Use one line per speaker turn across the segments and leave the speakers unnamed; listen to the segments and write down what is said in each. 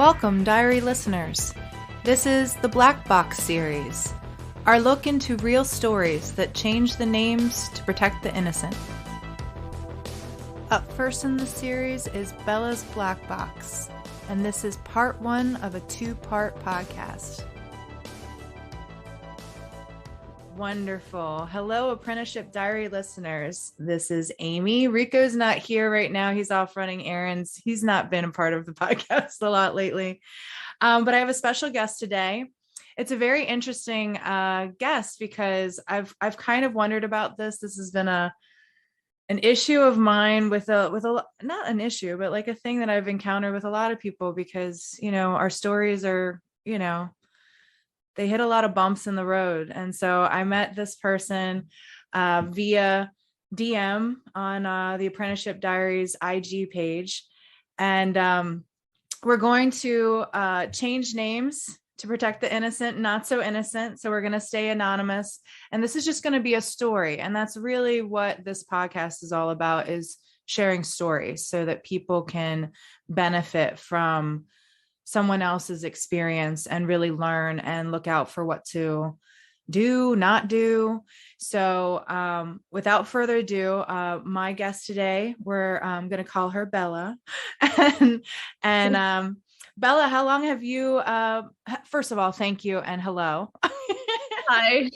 Welcome, diary listeners. This is the Black Box series, our look into real stories that change the names to protect the innocent. Up first in the series is Bella's Black Box, and this is part one of a two-part podcast. Wonderful. Hello, Apprenticeship Diary listeners. This is Amy. Rico's not here right now. He's off running errands. He's not been a part of the podcast a lot lately. But I have a special guest today. It's a very interesting guest because I've kind of wondered about this. This has been an issue of mine with a not an issue, but like a thing that I've encountered with a lot of people because, you know, our stories are, you know, they hit a lot of bumps in the road. And so I met this person via DM on the Apprenticeship Diaries IG page. And we're going to change names to protect the innocent, not so innocent. So we're going to stay anonymous. And this is just going to be a story. And that's really what this podcast is all about, is sharing stories so that people can benefit from someone else's experience and really learn and look out for what to do, not do. So without further ado, my guest today, we're going to call her Bella. and Bella, how long have you, first of all, thank you and hello.
Hi.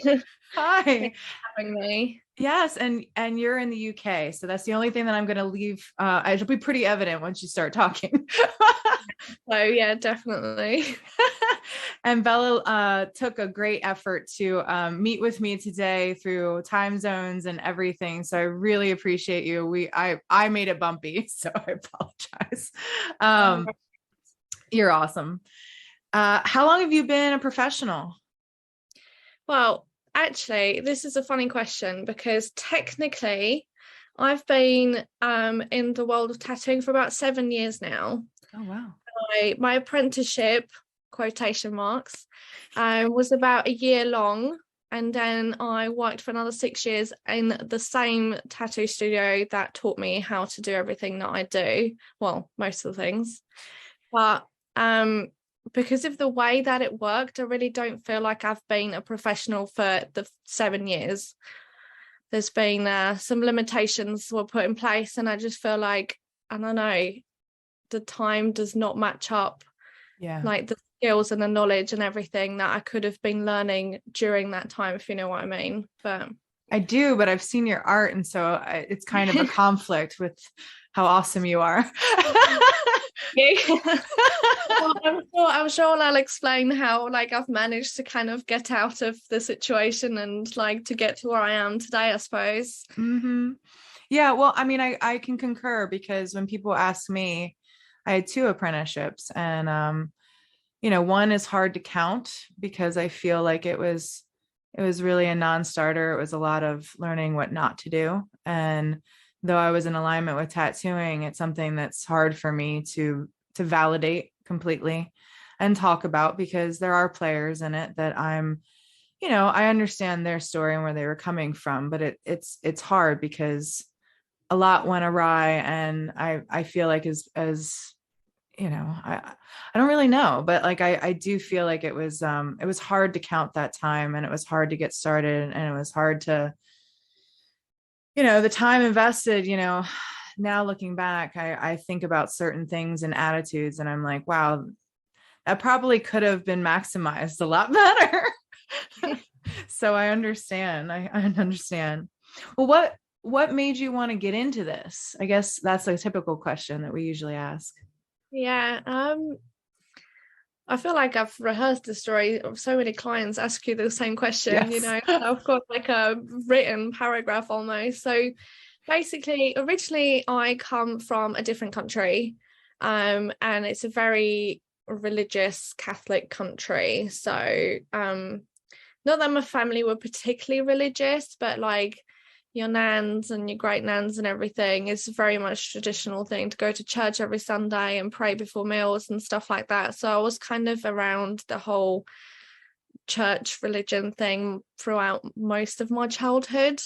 Hi.
Thanks for having me.
Yes, and you're in the UK, so that's the only thing that I'm going to leave. It'll be pretty evident once you start talking.
So yeah, definitely.
And Bella took a great effort to meet with me today through time zones and everything. So I really appreciate you. I made it bumpy, so I apologize. You're awesome. How long have you been a professional?
Well, actually, this is a funny question because technically I've been in the world of tattooing for about 7 years now.
Oh, wow.
My apprenticeship, quotation marks, was about a year long. And then I worked for another 6 years in the same tattoo studio that taught me how to do everything that I do. Well, most of the things. But because of the way that it worked, I really don't feel like I've been a professional for the 7 years. There's been some limitations were put in place, and I just feel like, I don't know, the time does not match up.
Yeah.
Like the skills and the knowledge and everything that I could have been learning during that time, if you know what I mean. But
I do, but I've seen your art, and so it's kind of a conflict with how awesome you are.
Well, I'm sure I'll explain how like I've managed to kind of get out of the situation and like to get to where I am today, I suppose.
Mm-hmm. Yeah, well, I mean, I can concur because when people ask me, I had 2 apprenticeships, and you know, one is hard to count because I feel like it was really a non-starter. It was a lot of learning what not to do. And though I was in alignment with tattooing, it's something that's hard for me to validate completely and talk about because there are players in it that I'm, you know, I understand their story and where they were coming from, but it's hard because a lot went awry. And I feel like as you know, I don't really know, but like I do feel like it was hard to count that time, and it was hard to get started, and it was hard to, you know, the time invested, you know. Now looking back, I think about certain things and attitudes, and I'm like, wow, that probably could have been maximized a lot better. So I understand. I understand. Well, what made you want to get into this? I guess that's a typical question that we usually ask.
Yeah, I feel like I've rehearsed the story. So many clients ask you the same question,
Yes.
You know, I've got like a written paragraph almost. So basically, originally I come from a different country, and it's a very religious Catholic country. So not that my family were particularly religious, but like your nans and your great nans and everything is very much traditional thing to go to church every Sunday and pray before meals and stuff like that. So I was kind of around the whole church religion thing throughout most of my childhood.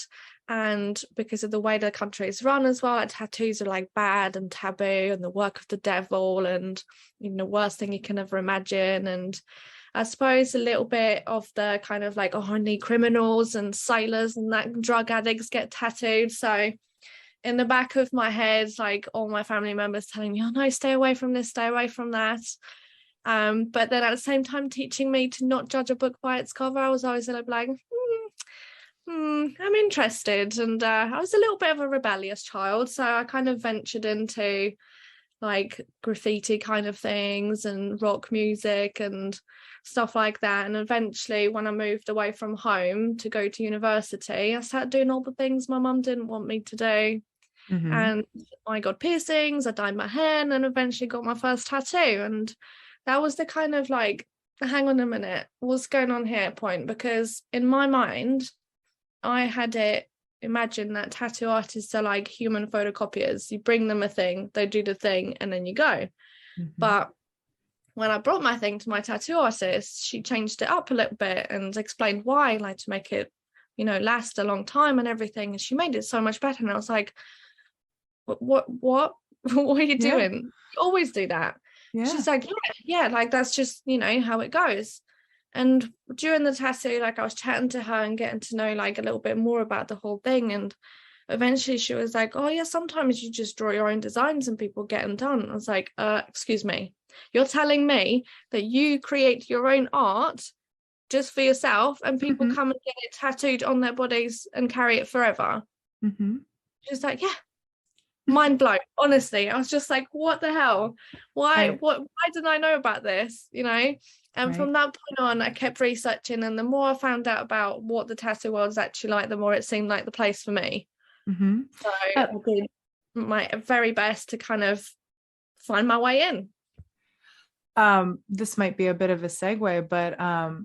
And because of the way the country is run as well, like tattoos are like bad and taboo and the work of the devil and the worst thing you can ever imagine. And I suppose a little bit of the kind of like, only criminals and sailors and that drug addicts get tattooed. So in the back of my head, like all my family members telling me, oh no, stay away from this, stay away from that. But then at the same time teaching me to not judge a book by its cover. I was always like, I'm interested. And I was a little bit of a rebellious child, so I kind of ventured into like graffiti kind of things and rock music and stuff like that. And eventually when I moved away from home to go to university, I started doing all the things my mum didn't want me to do.
Mm-hmm.
And I got piercings, I dyed my hair, and eventually got my first tattoo. And that was the kind of like, hang on a minute, what's going on here point, because in my mind I had it imagine that tattoo artists are like human photocopiers. You bring them a thing, they do the thing, and then you go.
Mm-hmm.
But when I brought my thing to my tattoo artist, she changed it up a little bit and explained why, like to make it, last a long time and everything. And she made it so much better. And I was like, what are you doing? You always do that. Yeah. She's like, yeah, like that's just, how it goes. And during the tattoo, like I was chatting to her and getting to know like a little bit more about the whole thing. And eventually she was like, oh yeah, sometimes you just draw your own designs and people get them done. I was like, excuse me, you're telling me that you create your own art just for yourself and people mm-hmm. come and get it tattooed on their bodies and carry it forever?
Mm-hmm.
She's like, yeah. Mind blown, honestly. I was just like, what the hell? Why didn't I know about this? And from that point on, I kept researching, and the more I found out about what the tattoo world is actually like, the more it seemed like the place for me.
Mm-hmm.
So I did my very best to kind of find my way in.
This might be a bit of a segue, but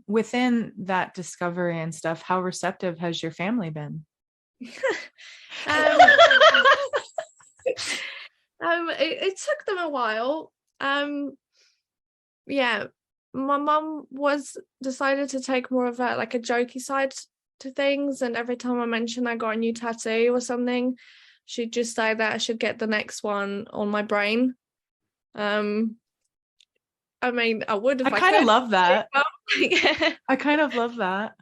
within that discovery and stuff, how receptive has your family been?
It took them a while. My mum decided to take more of a jokey side to things, and every time I mentioned I got a new tattoo or something, she'd just say that I should get the next one on my brain. I mean, I would if I
kind of love that.
Yeah.
I kind of love that.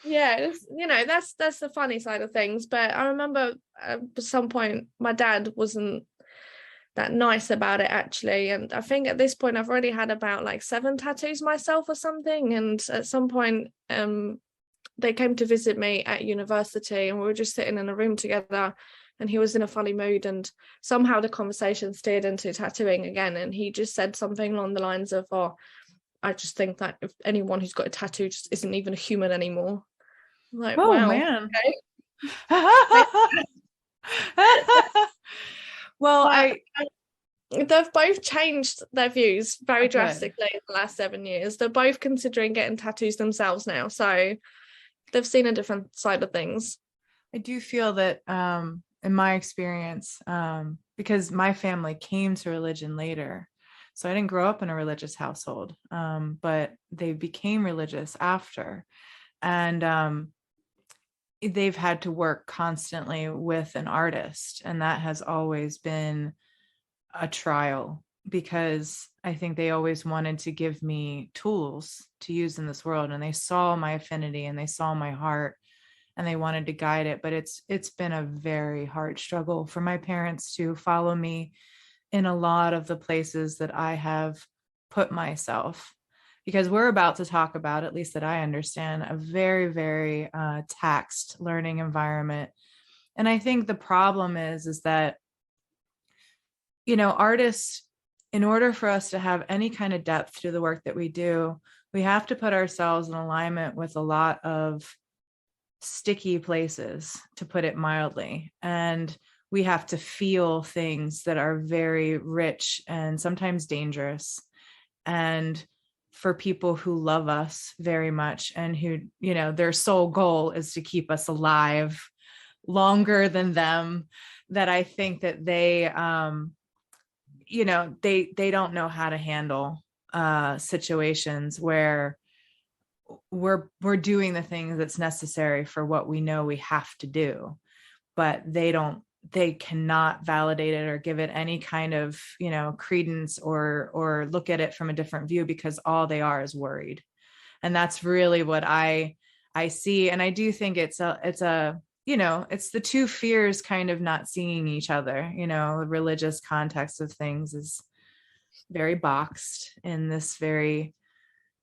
Yeah, that's the funny side of things. But I remember at some point my dad wasn't that nice about it actually, and I think at this point I've already had about 7 tattoos myself or something. And at some point they came to visit me at university, and we were just sitting in a room together, and he was in a funny mood, and somehow the conversation steered into tattooing again, and he just said something along the lines of, oh, I just think that if anyone who's got a tattoo just isn't even a human anymore. I'm like,
oh
wow,
man.
Okay.
Well,
they've both changed their views very drastically in the last 7 years. They're both considering getting tattoos themselves now, so they've seen a different side of things.
I do feel that in my experience, because my family came to religion later, so I didn't grow up in a religious household, but they became religious after, and they've had to work constantly with an artist, and that has always been a trial, because I think they always wanted to give me tools to use in this world, and they saw my affinity and they saw my heart and they wanted to guide it. But it's been a very hard struggle for my parents to follow me in a lot of the places that I have put myself, because we're about to talk about, at least that I understand, a very, very taxed learning environment. And I think the problem is that, artists, in order for us to have any kind of depth to the work that we do, we have to put ourselves in alignment with a lot of sticky places, to put it mildly. And we have to feel things that are very rich and sometimes dangerous. And for people who love us very much and who, their sole goal is to keep us alive longer than them, that I think that they, they don't know how to handle situations where we're doing the things that's necessary for what we know we have to do. but they cannot validate it or give it any kind of, credence or look at it from a different view, because all they are is worried. And that's really what I see. And I do think it's the two fears kind of not seeing each other. The religious context of things is very boxed in this very,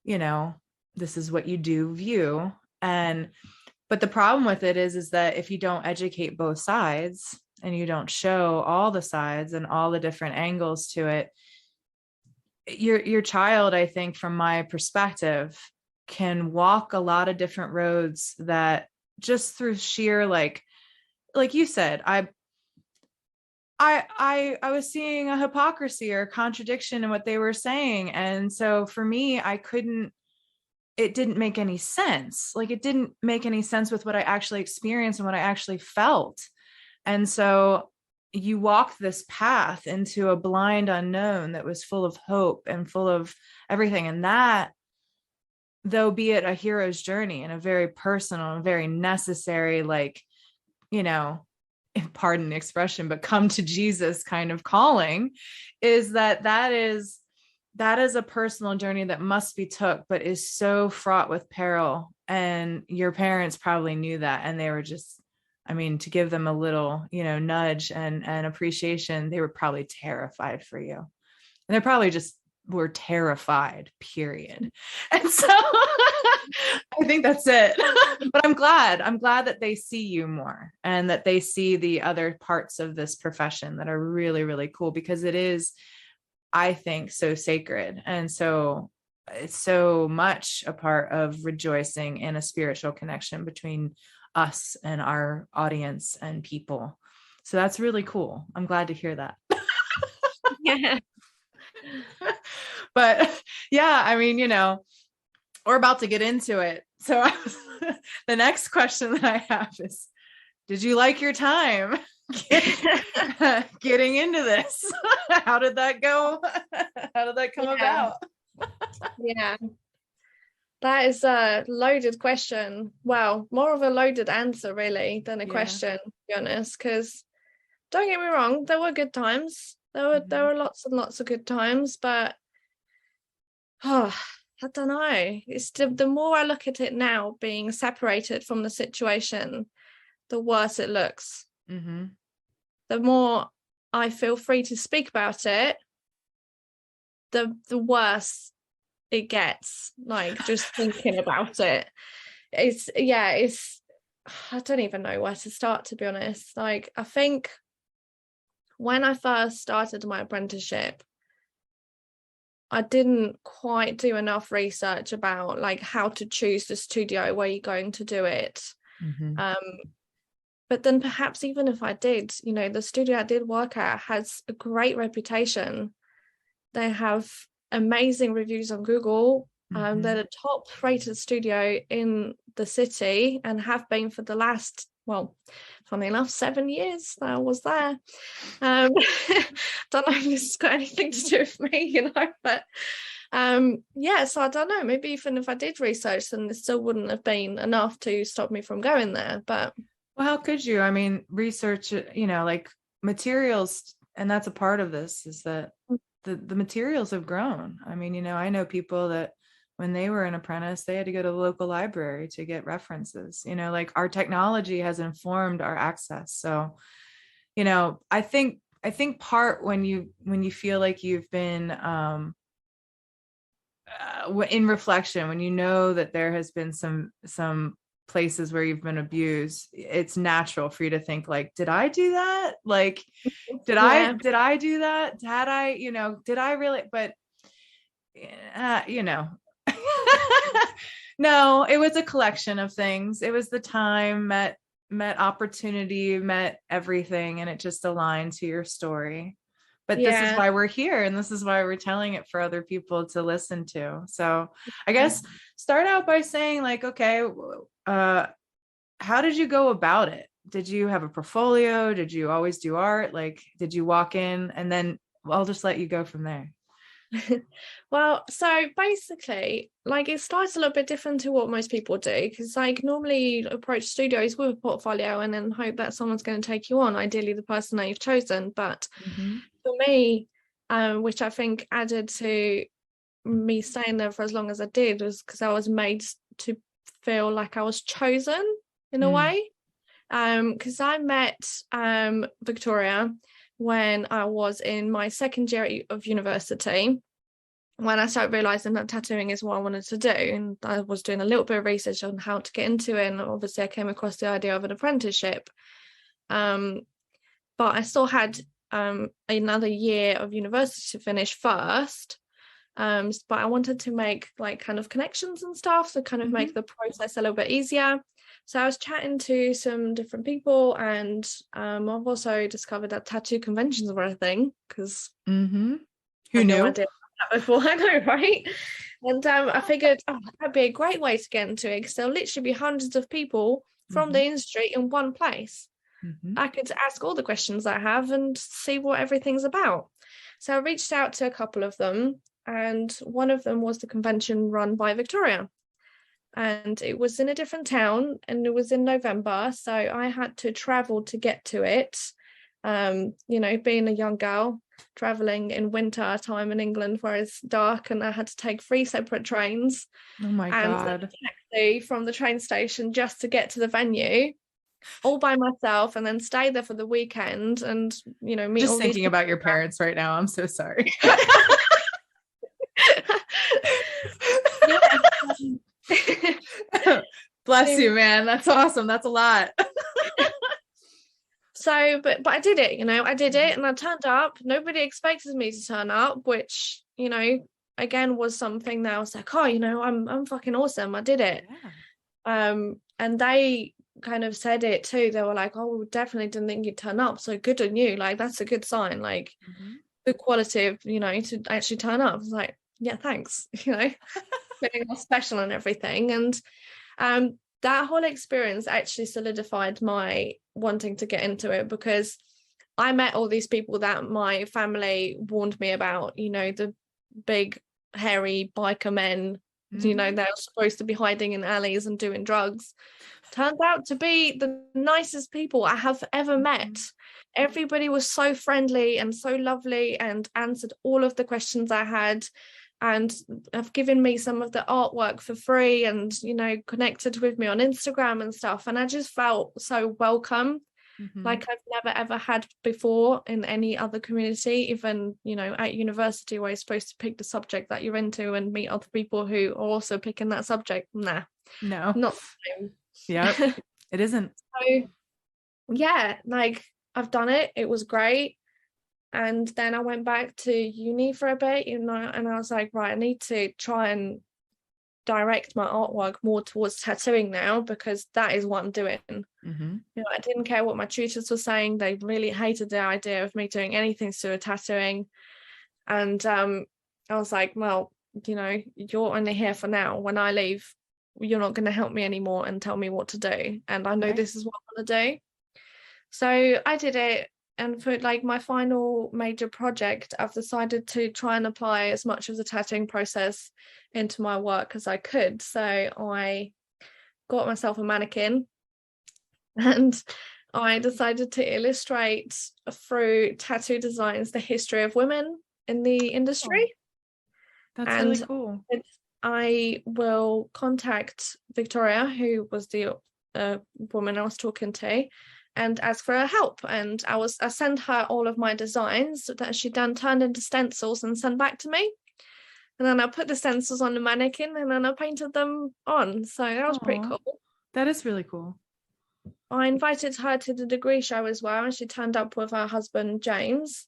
this is what you do view. But the problem with it is that if you don't educate both sides and you don't show all the sides and all the different angles to it, your child, I think, from my perspective, can walk a lot of different roads that just through sheer, like you said, I was seeing a hypocrisy or a contradiction in what they were saying. And so for me, it didn't make any sense. Like, it didn't make any sense with what I actually experienced and what I actually felt. And so you walk this path into a blind unknown that was full of hope and full of everything. And that, though be it a hero's journey and a very personal and very necessary, pardon the expression, but come to Jesus kind of calling, is that is a personal journey that must be took, but is so fraught with peril. And your parents probably knew that. And they were just, to give them a little, nudge and appreciation, they were probably terrified for you. And they probably just were terrified, period. And so I think that's it. But I'm glad that they see you more and that they see the other parts of this profession that are really, really cool, because it is, I think, so sacred. And so it's so much a part of rejoicing in a spiritual connection between us and our audience and people. So that's really cool. I'm glad to hear that.
Yeah.
But yeah, we're about to get into it. So the next question that I have is, did you like your time getting into this? How did that go? How did that come about?
Yeah, that is a loaded question. Well, more of a loaded answer really than a question, to be honest, because don't get me wrong, there were good times. There were lots and lots of good times, but I don't know. It's the more I look at it now, being separated from the situation, the worse it looks.
Mm-hmm.
The more I feel free to speak about it, the worse it gets. Like, just thinking about it, it's I don't even know where to start, to be honest. Like, I think when I first started my apprenticeship, I didn't quite do enough research about like how to choose the studio where you're going to do it.
Mm-hmm.
But then perhaps even if I did, the studio I did work at has a great reputation. They have amazing reviews on Google.
Mm-hmm.
They're the top rated studio in the city and have been for the last, well, funny enough, 7 years that I was there. Don't know if this has got anything to do with me, but so I don't know, maybe even if I did research, then this still wouldn't have been enough to stop me from going there. But
well, how could you? Research, like materials, and that's a part of this, is that the materials have grown. I know people that when they were an apprentice, they had to go to the local library to get references. Like, our technology has informed our access. So, I think part when you feel like you've been in reflection, when you know that there has been some places where you've been abused, it's natural for you to think like, did I do that? Like, did I do that? Did I really? But no, it was a collection of things. It was the time, met opportunity, met everything, and it just aligned to your story. But this is why we're here, and this is why we're telling it for other people to listen to. So I guess start out by saying like, okay, how did you go about it? Did you have a portfolio? Did you always do art? Like, did you walk in and then I'll just let you go from there?
Well, so basically, like it starts a little bit different to what most people do because, like, normally you approach studios with a portfolio and then hope that someone's going to take you on, ideally the person that you've chosen. But
Mm-hmm.
for me, which I think added to me staying there for as long as I did, was because I was made to feel like I was chosen in a way. Because I met Victoria when I was in my second year of university, when I started realizing that tattooing is what I wanted to do. And I was doing a little bit of research on how to get into it. And obviously I came across the idea of an apprenticeship. But I still had another year of university to finish first. But I wanted to make like kind of connections and stuff, so kind of make the process a little bit easier. So I was chatting to some different people, and I've also discovered that tattoo conventions were a thing, because
Who
I had
knew?
no idea that before. I know, right? And I figured, that'd be a great way to get into it, because there'll literally be hundreds of people from the industry in one place. I could ask all the questions I have and see what everything's about. So I reached out to a couple of them, and one of them was the convention run by Victoria. And it was in a different town, and it was in November, so I had to travel to get to it. Being a young girl, traveling in winter time in England where it's dark, and I had to take 3 separate trains.
Oh my God.
A taxi from the train station just to get to the venue, all by myself, and then stay there for the weekend and meet
Just
all
thinking
these
about your parents right now. I'm so sorry. Bless you, man. That's awesome. That's a lot.
So, but I did it, I did it, and I turned up. Nobody expected me to turn up, which, again, was something that I was like, oh, I'm fucking awesome. I did it. Yeah. And they kind of said it too. They were like, oh, we definitely didn't think you'd turn up. So good on you. Like, that's a good sign. Like, good quality of, to actually turn up. I was like, yeah, thanks. Feeling all special and everything. And that whole experience actually solidified my wanting to get into it, because I met all these people that my family warned me about, the big hairy biker men, they're supposed to be hiding in alleys and doing drugs. Turned out to be the nicest people I have ever met. Everybody was so friendly and so lovely and answered all of the questions I had, and have given me some of the artwork for free, and connected with me on Instagram and stuff, and I just felt so welcome, like I've never ever had before in any other community, even at university, where you're supposed to pick the subject that you're into and meet other people who are also picking that subject. No, not the same.
Yeah, it isn't.
So yeah, like I've done it. It was great. And then I went back to uni for a bit, and I was like, right, I need to try and direct my artwork more towards tattooing now, because that is what I'm doing. I didn't care what my tutors were saying. They really hated the idea of me doing anything to do with tattooing. And I was like, well, you're only here for now. When I leave, you're not going to help me anymore and tell me what to do. And I know this is what I want to do. So I did it. And for like my final major project, I've decided to try and apply as much of the tattooing process into my work as I could. So I got myself a mannequin, and I decided to illustrate through tattoo designs the history of women in the industry.
That's really cool.
I will contact Victoria, who was the woman I was talking to, and ask for her help. And I sent her all of my designs that she'd done, turned into stencils and sent back to me. And then I put the stencils on the mannequin, and then I painted them on. So that was pretty cool.
That is really cool.
I invited her to the degree show as well, and she turned up with her husband, James,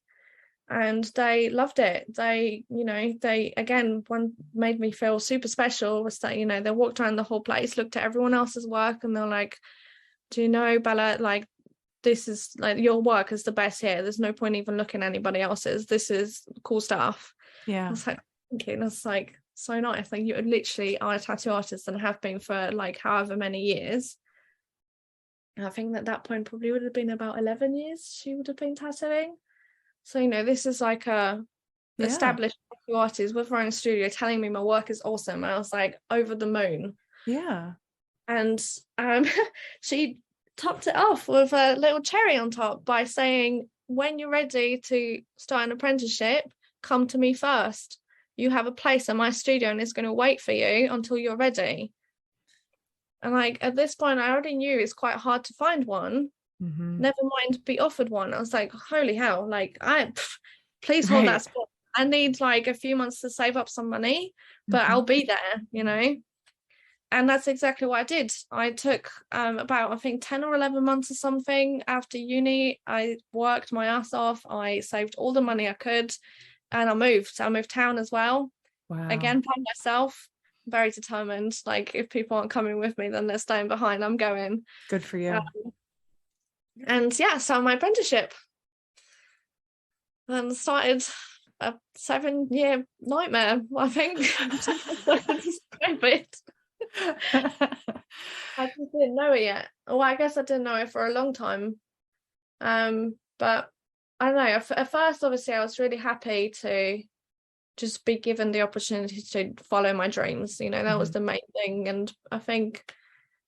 and they loved it. They again, one made me feel super special was that, they walked around the whole place, looked at everyone else's work, and they're like, do you know, Bella, like, this is like, your work is the best here. There's no point even looking at anybody else's. This is cool stuff.
Yeah.
It's like, thinking, that's like so nice. Like, you literally are a tattoo artist and have been for like however many years. And I think that point probably would have been about 11 years she would have been tattooing. So, this is like a established tattoo artist with her own studio telling me my work is awesome. I was like over the moon.
Yeah.
And she topped it off with a little cherry on top by saying, when you're ready to start an apprenticeship, come to me first. You have a place in my studio and it's going to wait for you until you're ready. And like at this point, I already knew it's quite hard to find one. Never mind be offered one. I was like, holy hell, like please hold that spot. I need like a few months to save up some money, but I'll be there, you know. And that's exactly what I did. I took about, I think, 10 or 11 months or something after uni. I worked my ass off. I saved all the money I could, and I moved. I moved town as well.
Wow.
Again, by myself. Very determined. Like, if people aren't coming with me, then they're staying behind. I'm going.
Good for you.
And yeah, so my apprenticeship. And started a 7-year nightmare, I think. I just didn't know it yet. Well, I guess I didn't know it for a long time. But I don't know. At first, obviously, I was really happy to just be given the opportunity to follow my dreams. You know, that was the main thing. And I think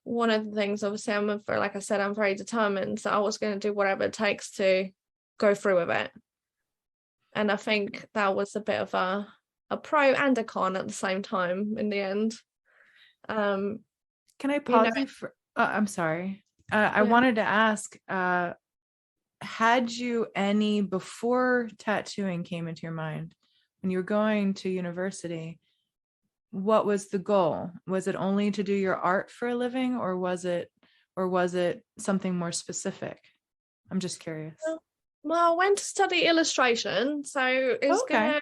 one of the things, obviously, like I said, I'm very determined. So I was going to do whatever it takes to go through with it. And I think that was a bit of a pro and a con at the same time in the end.
Can I pause you for I'm sorry. I wanted to ask, had you any, before tattooing came into your mind, when you were going to university, what was the goal? Was it only to do your art for a living, or was it something more specific? I'm just curious.
Well, I went to study illustration, so it's gonna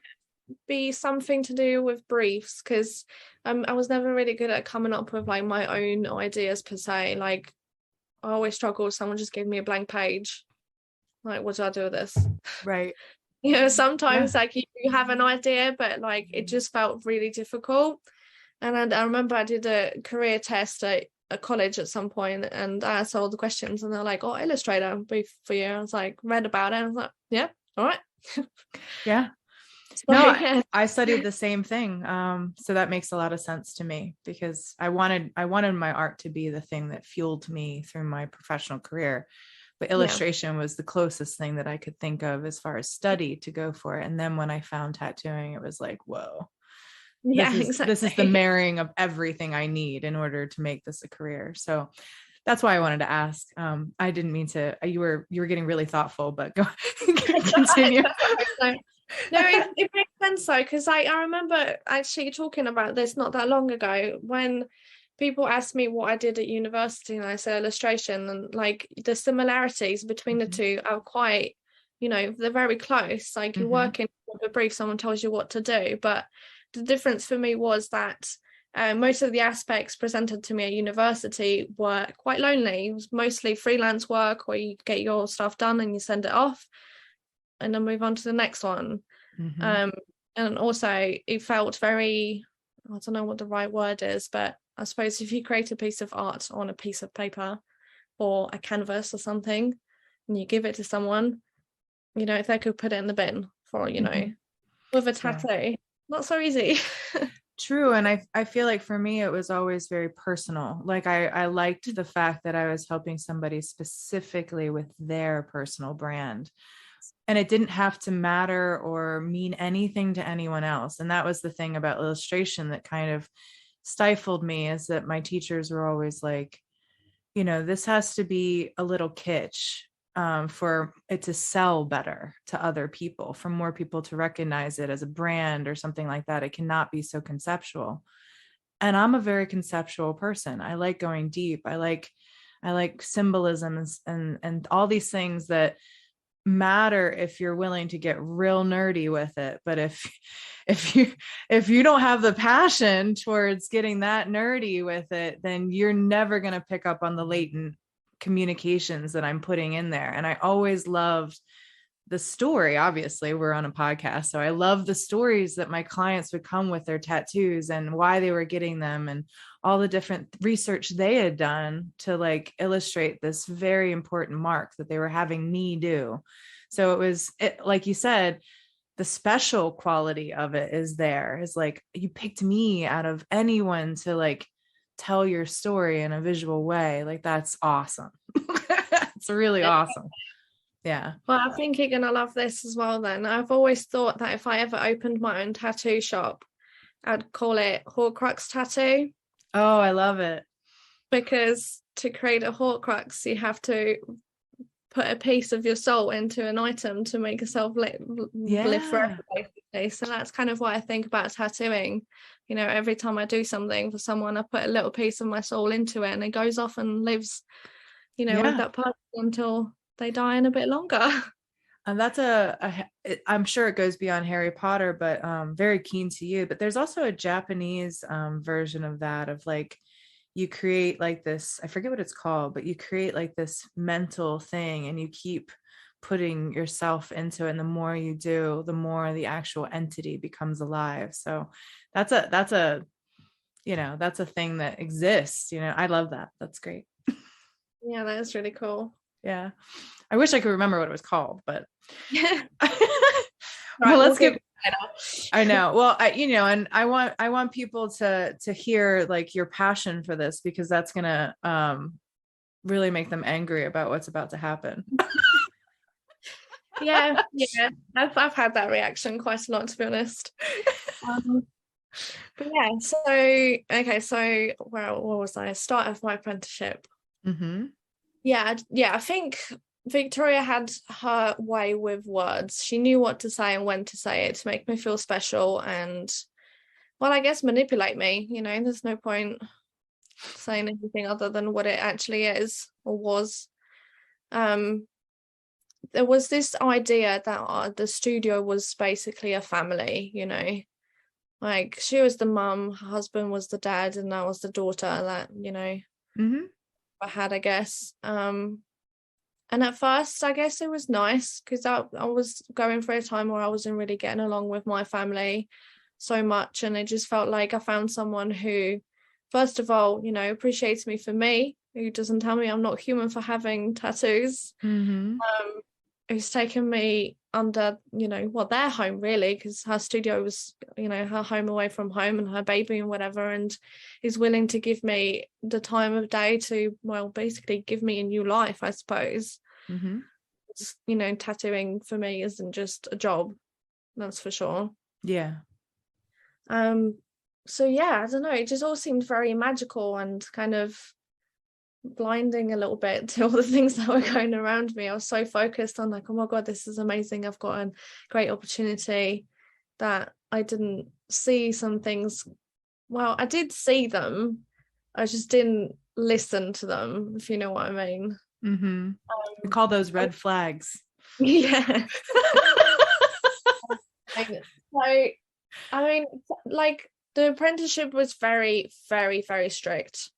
be something to do with briefs, because I was never really good at coming up with like my own ideas per se. Like, I always struggled if someone just gave me a blank page. Like, what do I do with this?
Right.
You know, sometimes like you have an idea, but like it just felt really difficult. And I remember I did a career test at a college at some point, and I asked all the questions, and they're like, "Oh, Illustrator brief for you." I was like, read about it, and I was like, "Yeah, all right."
Yeah. No, I studied the same thing. So that makes a lot of sense to me, because I wanted my art to be the thing that fueled me through my professional career. But illustration was the closest thing that I could think of as far as study to go for. And then when I found tattooing, it was like, whoa, this is the marrying of everything I need in order to make this a career. So that's why I wanted to ask. I didn't mean to, you were getting really thoughtful, but go continue.
No, it makes sense though, because I remember actually talking about this not that long ago, when people asked me what I did at university and I said illustration, and like the similarities between the two are quite, you know, they're very close. Like, you're working with a brief, someone tells you what to do, but the difference for me was that most of the aspects presented to me at university were quite lonely. It was mostly freelance work where you get your stuff done and you send it off and then move on to the next one. And also it felt very, I don't know what the right word is, but I suppose if you create a piece of art on a piece of paper or a canvas or something and you give it to someone, you know, if they could put it in the bin for, you know, with a tattoo, not so easy.
True. And I feel like for me, it was always very personal. Like I liked the fact that I was helping somebody specifically with their personal brand. And it didn't have to matter or mean anything to anyone else. And that was the thing about illustration that kind of stifled me, is that my teachers were always like, you know, this has to be a little kitsch for it to sell better to other people, for more people to recognize it as a brand or something like that. It cannot be so conceptual. And I'm a very conceptual person. I like going deep. I like symbolisms and all these things that matter if you're willing to get real nerdy with it. But if you don't have the passion towards getting that nerdy with it, then you're never going to pick up on the latent communications that I'm putting in there. And I always loved the story. Obviously, we're on a podcast, so I love the stories that my clients would come with their tattoos and why they were getting them and all the different research they had done to like illustrate this very important mark that they were having me do. So it was, like you said, the special quality of it is there. Is like, you picked me out of anyone to like tell your story in a visual way. Like, that's awesome. It's really awesome. Yeah.
Well, I think you're gonna love this as well then. I've always thought that if I ever opened my own tattoo shop, I'd call it Horcrux Tattoo.
Oh, I love it.
Because to create a Horcrux, you have to put a piece of your soul into an item to make yourself live forever, basically. So that's kind of what I think about tattooing. You know, every time I do something for someone, I put a little piece of my soul into it, and it goes off and lives, you know, with that person until they die and a bit longer.
And that's I'm sure it goes beyond Harry Potter, but very keen to you. But there's also a Japanese version of that, of like, you create like this, I forget what it's called, but you create like this mental thing and you keep putting yourself into it. And the more you do, the more the actual entity becomes alive. So that's a, you know, that's a thing that exists. You know, I love that. That's great.
Yeah, that is really cool.
Yeah. I wish I could remember what it was called, but
yeah.
Well, let's get I know. Well, you know, and I want people to hear like your passion for this, because that's gonna really make them angry about what's about to happen.
yeah. I've had that reaction quite a lot, to be honest. But yeah, so okay, so what was I? Start of my apprenticeship.
Mm-hmm.
Yeah, I think Victoria had her way with words. She knew what to say and when to say it to make me feel special and, well, I guess manipulate me. You know, there's no point saying anything other than what it actually is or was. There was this idea that the studio was basically a family, you know. Like, she was the mum, her husband was the dad, and I was the daughter that, you know, I had, I guess. And at first, I guess it was nice because I was going through a time where I wasn't really getting along with my family so much. And it just felt like I found someone who, first of all, you know, appreciates me for me, who doesn't tell me I'm not human for having tattoos, who's taken me under, you know, well, their home really, because her studio was, you know, her home away from home and her baby and whatever, and is willing to give me the time of day to, well, basically give me a new life, I suppose. You know, tattooing for me isn't just a job, that's for sure.
Yeah.
So yeah, I don't know, it just all seemed very magical and kind of blinding a little bit to all the things that were going around me. I was so focused on like, oh my god, this is amazing, I've got a great opportunity, that I didn't see some things. Well, I did see them, I just didn't listen to them, if you know what I mean.
We call those red flags.
Yeah. So I mean, like, the apprenticeship was very, very, very strict.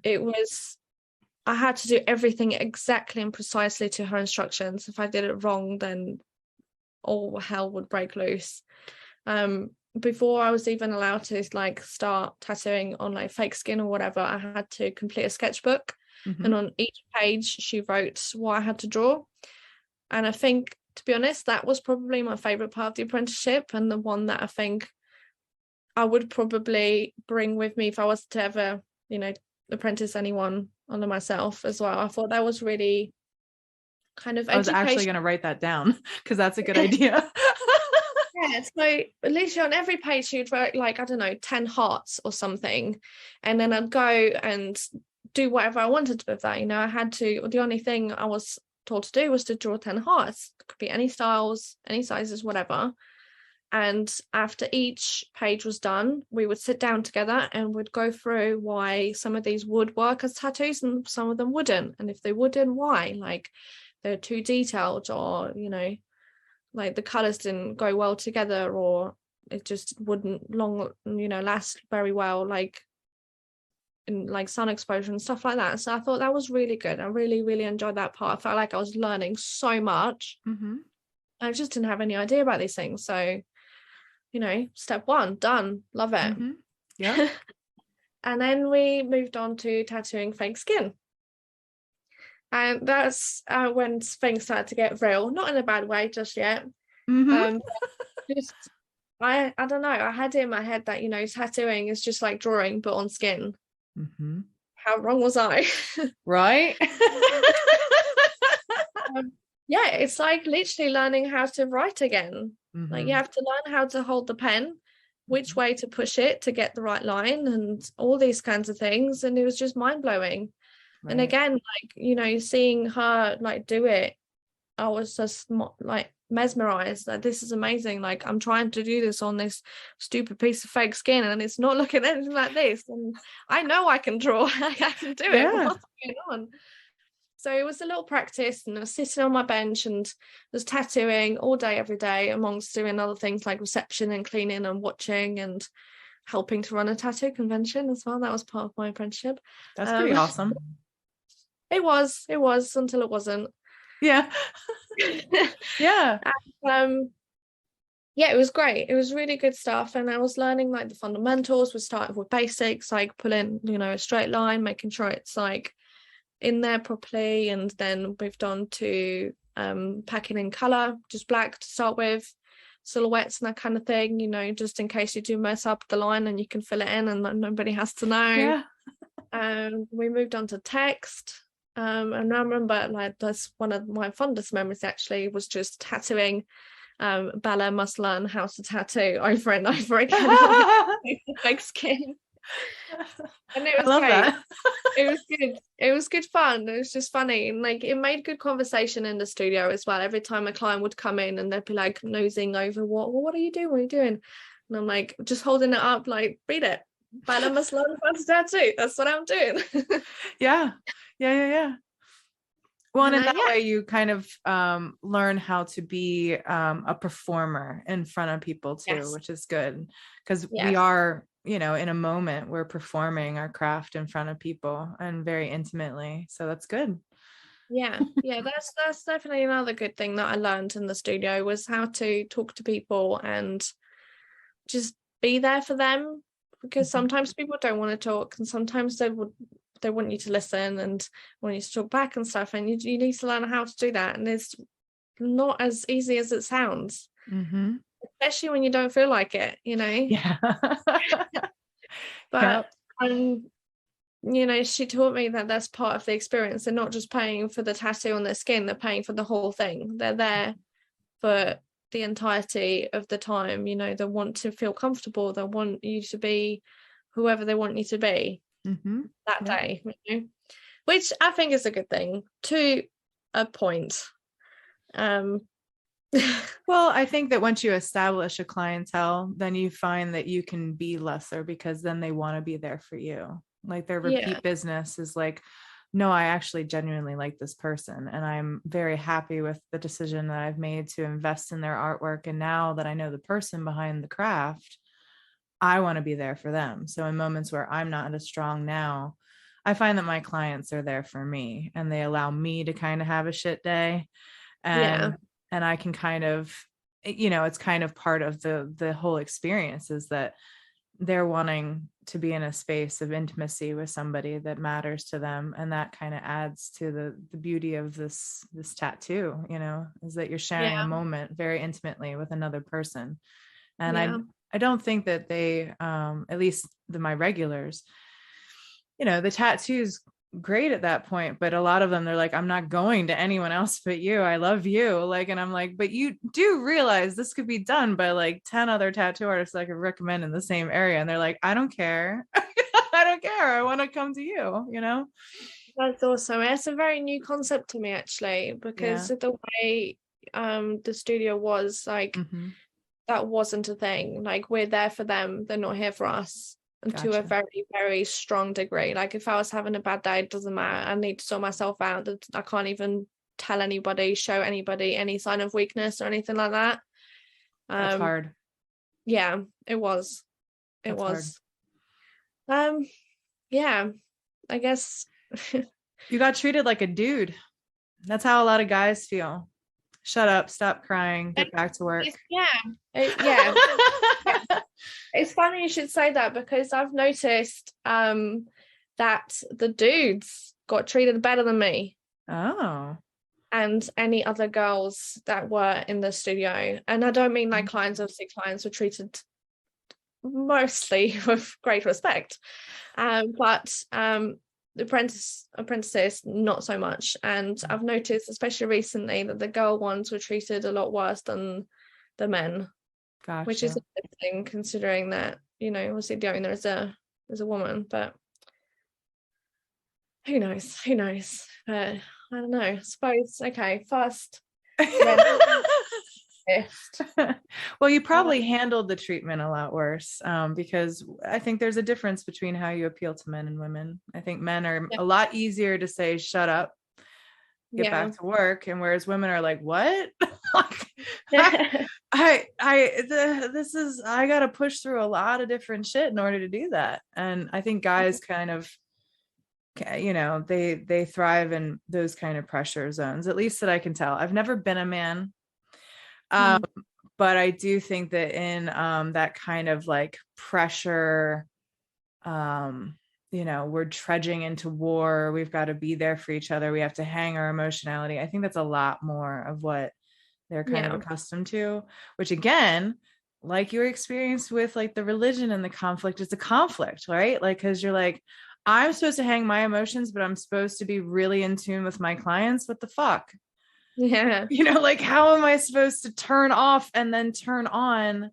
It was, I had to do everything exactly and precisely to her instructions. If I did it wrong, then all hell would break loose. Before I was even allowed to like start tattooing on like fake skin or whatever, I had to complete a sketchbook, and on each page she wrote what I had to draw. And I think, to be honest, that was probably my favorite part of the apprenticeship, and the one that I think I would probably bring with me if I was to ever, you know, apprentice anyone under myself as well. I thought that was really kind of, I was actually
going to write that down because that's a good idea.
Yeah, so literally on every page she'd write like, I don't know, 10 hearts or something, and then I'd go and do whatever I wanted with that. You know, I had to, the only thing I was told to do was to draw 10 hearts. It could be any styles, any sizes, whatever. And after each page was done, we would sit down together and would go through why some of these would work as tattoos and some of them wouldn't. And if they wouldn't, why? Like, they're too detailed, or, you know, like the colors didn't go well together, or it just wouldn't last very well, like in like sun exposure and stuff like that. So I thought that was really good. I really, really enjoyed that part. I felt like I was learning so much. I just didn't have any idea about these things. So, you know, step one, done, love it.
Yeah.
And then we moved on to tattooing fake skin. And that's when things started to get real, not in a bad way just yet.
Mm-hmm.
Just I don't know. I had it in my head that, tattooing is just like drawing but on skin.
Mm-hmm.
How wrong was I?
Right.
Yeah, it's like literally learning how to write again. Like you
Mm-hmm.
have to learn how to hold the pen, which way to push it to get the right line, and all these kinds of things. And it was just mind blowing. And
Right.
again, like, seeing her like do it, I was just like mesmerized. Like, this is amazing. Like, I'm trying to do this on this stupid piece of fake skin, and it's not looking anything like this. And I know I can draw. I can do it.
Yeah.
What's going on? So it was a little practice, and I was sitting on my bench and was tattooing all day, every day, amongst doing other things like reception and cleaning and watching and helping to run a tattoo convention as well. That was part of my apprenticeship.
That's pretty awesome.
It was until it wasn't.
Yeah. Yeah.
And, yeah, it was great. It was really good stuff. And I was learning like the fundamentals. We started with basics, like pulling, a straight line, making sure it's like in there properly, and then moved on to packing in color, just black to start with, silhouettes and that kind of thing, just in case you do mess up the line and you can fill it in and nobody has to know.
Yeah.
We moved on to text. And I remember like that's one of my fondest memories actually was just tattooing Bella must learn how to tattoo over and over again like skin. And it was
I love
great.
that.
It was good. It was good fun. It was just funny. And like it made good conversation in the studio as well. Every time a client would come in and they'd be like nosing over what are you doing? What are you doing? And I'm like just holding it up, like, read it. Bella must learn how to tattoo. That's what I'm doing.
Yeah. Well, and in that
Yeah.
way, you kind of learn how to be a performer in front of people too,
Yes.
which is good because
Yes.
we are, in a moment, we're performing our craft in front of people and very intimately. So that's good.
Yeah. That's definitely another good thing that I learned in the studio was how to talk to people and just be there for them, because
Mhm.
sometimes people don't want to talk, and sometimes they want you to listen and want you to talk back and stuff, and you need to learn how to do that, and it's not as easy as it sounds,
Mm-hmm.
especially when you don't feel like it,
Yeah.
but
Yep.
she taught me that that's part of the experience. They're not just paying for the tattoo on their skin, they're paying for the whole thing. They're there for the entirety of the time. They want to feel comfortable, they want you to be whoever they want you to be
Mm-hmm.
that
Yep.
day, which I think is a good thing to a point.
Well, I think that once you establish a clientele, then you find that you can be lesser because then they want to be there for you. Like their repeat
Yeah.
business is like, no, I actually genuinely like this person. And I'm very happy with the decision that I've made to invest in their artwork. And now that I know the person behind the craft, I want to be there for them. So in moments where I'm not as strong now, I find that my clients are there for me and they allow me to kind of have a shit day.
Yeah.
And I can kind of, it's kind of part of the whole experience is that they're wanting to be in a space of intimacy with somebody that matters to them, and that kind of adds to the beauty of this tattoo, is that you're sharing a moment very intimately with another person. And I don't think that they at least my regulars, the tattoos great at that point, but a lot of them, they're like, I'm not going to anyone else but you, I love you, like, and I'm like, but you do realize this could be done by like 10 other tattoo artists I could recommend in the same area, and they're like, I don't care. I don't care, I want to come to you.
That's awesome. It's a very new concept to me actually, because of the way the studio was like,
Mm-hmm.
that wasn't a thing. Like, we're there for them, they're not here for us. And to a
Gotcha.
very, very strong degree. Like, if I was having a bad day, it doesn't matter. I need to sort myself out. I can't even tell anybody, show anybody any sign of weakness or anything like that.
That's hard.
Yeah, it was. It
That's
was.
hard.
Yeah, I guess.
You got treated like a dude. That's how a lot of guys feel. Shut up, stop crying, get back to work.
Yeah. It's funny you should say that, because I've noticed that the dudes got treated better than me.
Oh.
and any other girls that were in the studio. And I don't mean like clients, obviously clients were treated mostly with great respect, but the apprentices not so much. And I've noticed, especially recently, that the girl ones were treated a lot worse than the men.
Gotcha.
Which is a good thing, considering that, you know, obviously the owner is a woman, but who knows, but I don't know, I suppose. Okay, first.
Well, you probably handled the treatment a lot worse, because I think there's a difference between how you appeal to men and women. I think men are a lot easier to say, shut up, get back to work, and whereas women are like, what? I gotta push through a lot of different shit in order to do that. And I think guys kind of, you know, they thrive in those kind of pressure zones, at least that I can tell. I've never been a man. But I do think that in that kind of like pressure, you know, we're trudging into war, we've got to be there for each other, we have to hang our emotionality. I think that's a lot more of what they're kind of accustomed to, which again, like your experience with like the religion and the conflict, it's a conflict, right? Like, because you're like, I'm supposed to hang my emotions, but I'm supposed to be really in tune with my clients. What the fuck?
Yeah.
You know, like, how am I supposed to turn off and then turn on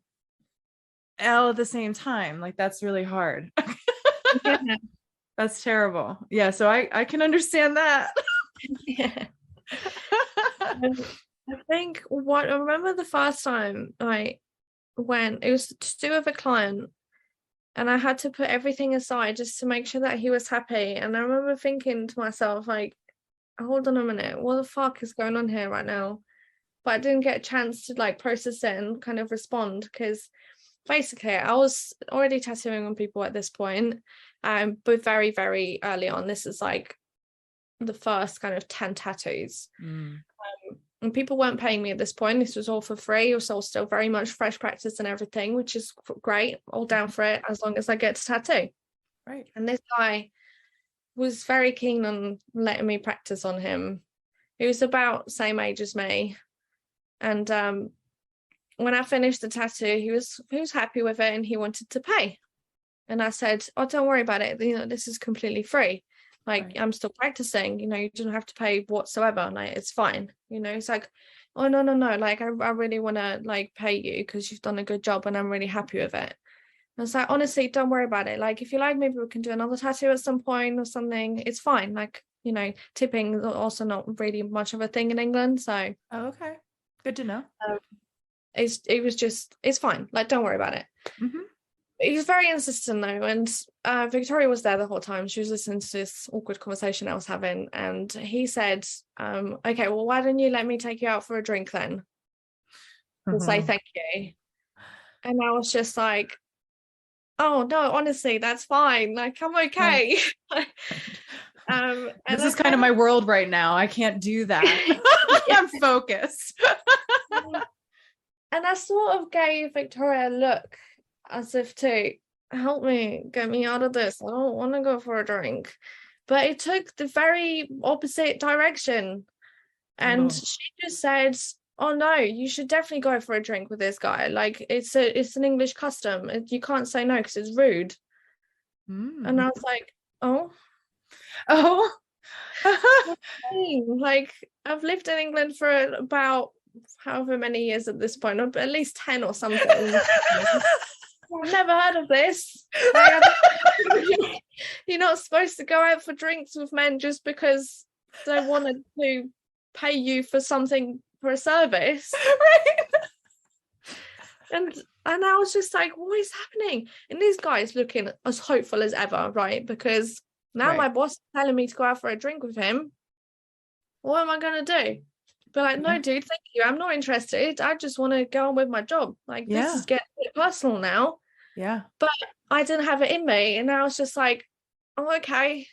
all at the same time? Like, that's really hard. That's terrible. Yeah. So I can understand that.
Yeah. I think I remember the first time I went, it was to do with a client, and I had to put everything aside just to make sure that he was happy. And I remember thinking to myself, like, hold on a minute, what the fuck is going on here right now? But I didn't get a chance to like process it and kind of respond, because basically I was already tattooing on people at this point, but very, very early on. This is like the first kind of 10 tattoos. And people weren't paying me at this point. This was all for free. It was all still very much fresh practice and everything, which is great. All down for it as long as I get to tattoo.
Right.
And this guy was very keen on letting me practice on him. He was about same age as me. And when I finished the tattoo, he was happy with it and he wanted to pay. And I said, oh, don't worry about it. You know, this is completely free. Like, right. I'm still practicing, you know, you don't have to pay whatsoever. Like, it's fine. You know, it's like, oh, no. Like, I really want to like pay you because you've done a good job and I'm really happy with it. And it's like, honestly, don't worry about it. Like, if you like, maybe we can do another tattoo at some point or something. It's fine. Like, you know, tipping is also not really much of a thing in England. So,
oh, okay. Good to know.
It's fine. Like, don't worry about it. He was very insistent though, and Victoria was there the whole time. She was listening to this awkward conversation I was having, and he said, okay, well, why don't you let me take you out for a drink then? And say thank you. And I was just like, oh no, honestly, that's fine. Like, I'm okay.
This is kind of my world right now. I can't do that. I'm focused.
And I sort of gave Victoria a look as if to help me, get me out of this. I don't want to go for a drink. But it took the very opposite direction. And she just said, oh no, you should definitely go for a drink with this guy. Like, it's an English custom. You can't say no because it's rude. And I was like, oh. Like, I've lived in England for about however many years at this point, or at least 10 or something. I've never heard of this. Like, you're not supposed to go out for drinks with men just because they wanted to pay you for something, for a service.
Right.
And I was just like, what is happening? And this guy is looking as hopeful as ever, right? Because now my boss is telling me to go out for a drink with him. What am I going to do? Be like, no, dude, thank you. I'm not interested. I just want to go on with my job. Like, this is getting a bit personal now.
Yeah.
But I didn't have it in me. And I was just like, oh, okay.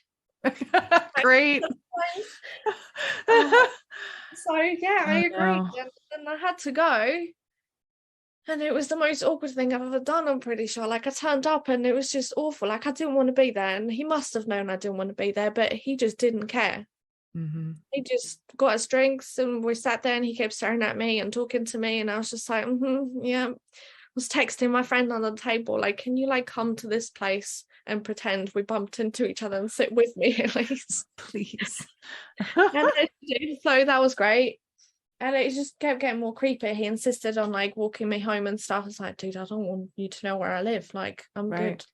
Great.
So, yeah, I agreed. And I had to go. And it was the most awkward thing I've ever done, I'm pretty sure. Like, I turned up and it was just awful. Like, I didn't want to be there. And he must have known I didn't want to be there, but he just didn't care. He just got us drinks and we sat there and he kept staring at me and talking to me, and I was just like, yeah. I was texting my friend on the table, like, can you like come to this place and pretend we bumped into each other and sit with me at least,
please?
And so that was great. And it just kept getting more creepy. He insisted on like walking me home and stuff. I was like, dude, I don't want you to know where I live. Like, I'm good.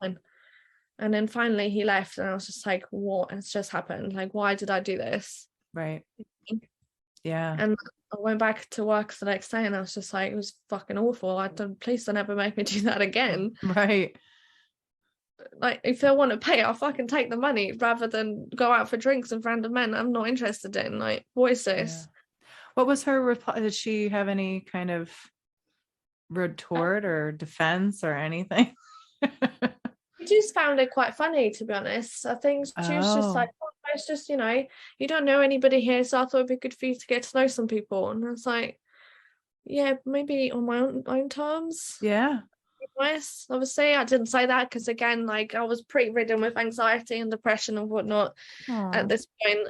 And then finally he left and I was just like, what has just happened? Like, why did I do this?
Right. Yeah.
And I went back to work the next day and I was just like, it was fucking awful. Please don't ever make me do that again.
Right.
Like, if I want to pay, I'll fucking take the money rather than go out for drinks with random men I'm not interested in. Like, what is this?
Yeah. What was her reply? Did she have any kind of retort or defense or anything?
I just found it quite funny, to be honest. I think she was just like, oh, it's just, you don't know anybody here, so I thought it'd be good for you to get to know some people. And I was like, yeah, maybe on my own terms.
Yeah.
Nice. Obviously, I didn't say that because, again, like, I was pretty ridden with anxiety and depression and whatnot at this point.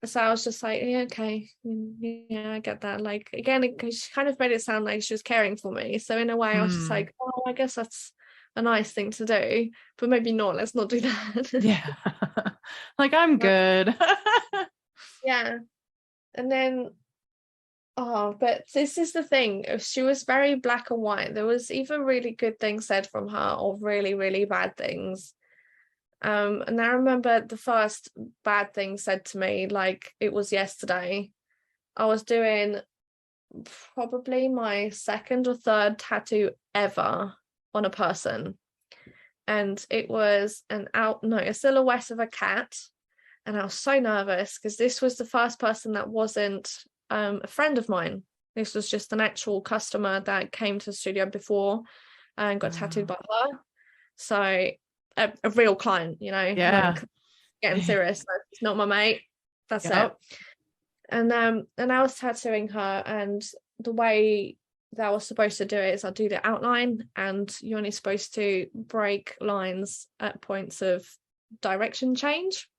So I was just like, yeah, okay, yeah, I get that. Like, again, she kind of made it sound like she was caring for me. So in a way, I was just like, oh, I guess that's a nice thing to do, but maybe not. Let's not do that.
Yeah. Like, I'm good.
Yeah. And then, but this is the thing. She was very black and white. There was even really good things said from her or really, really bad things. And I remember the first bad thing said to me, like it was yesterday. I was doing probably my second or third tattoo ever on a person, and it was a silhouette of a cat, and I was so nervous because this was the first person that wasn't a friend of mine. This was just an actual customer that came to the studio before and got tattooed by her. So a real client,
yeah,
like, getting serious. It's not my mate. That's it. And I was tattooing her, and the way that I was supposed to do it is I do the outline, and you're only supposed to break lines at points of direction change.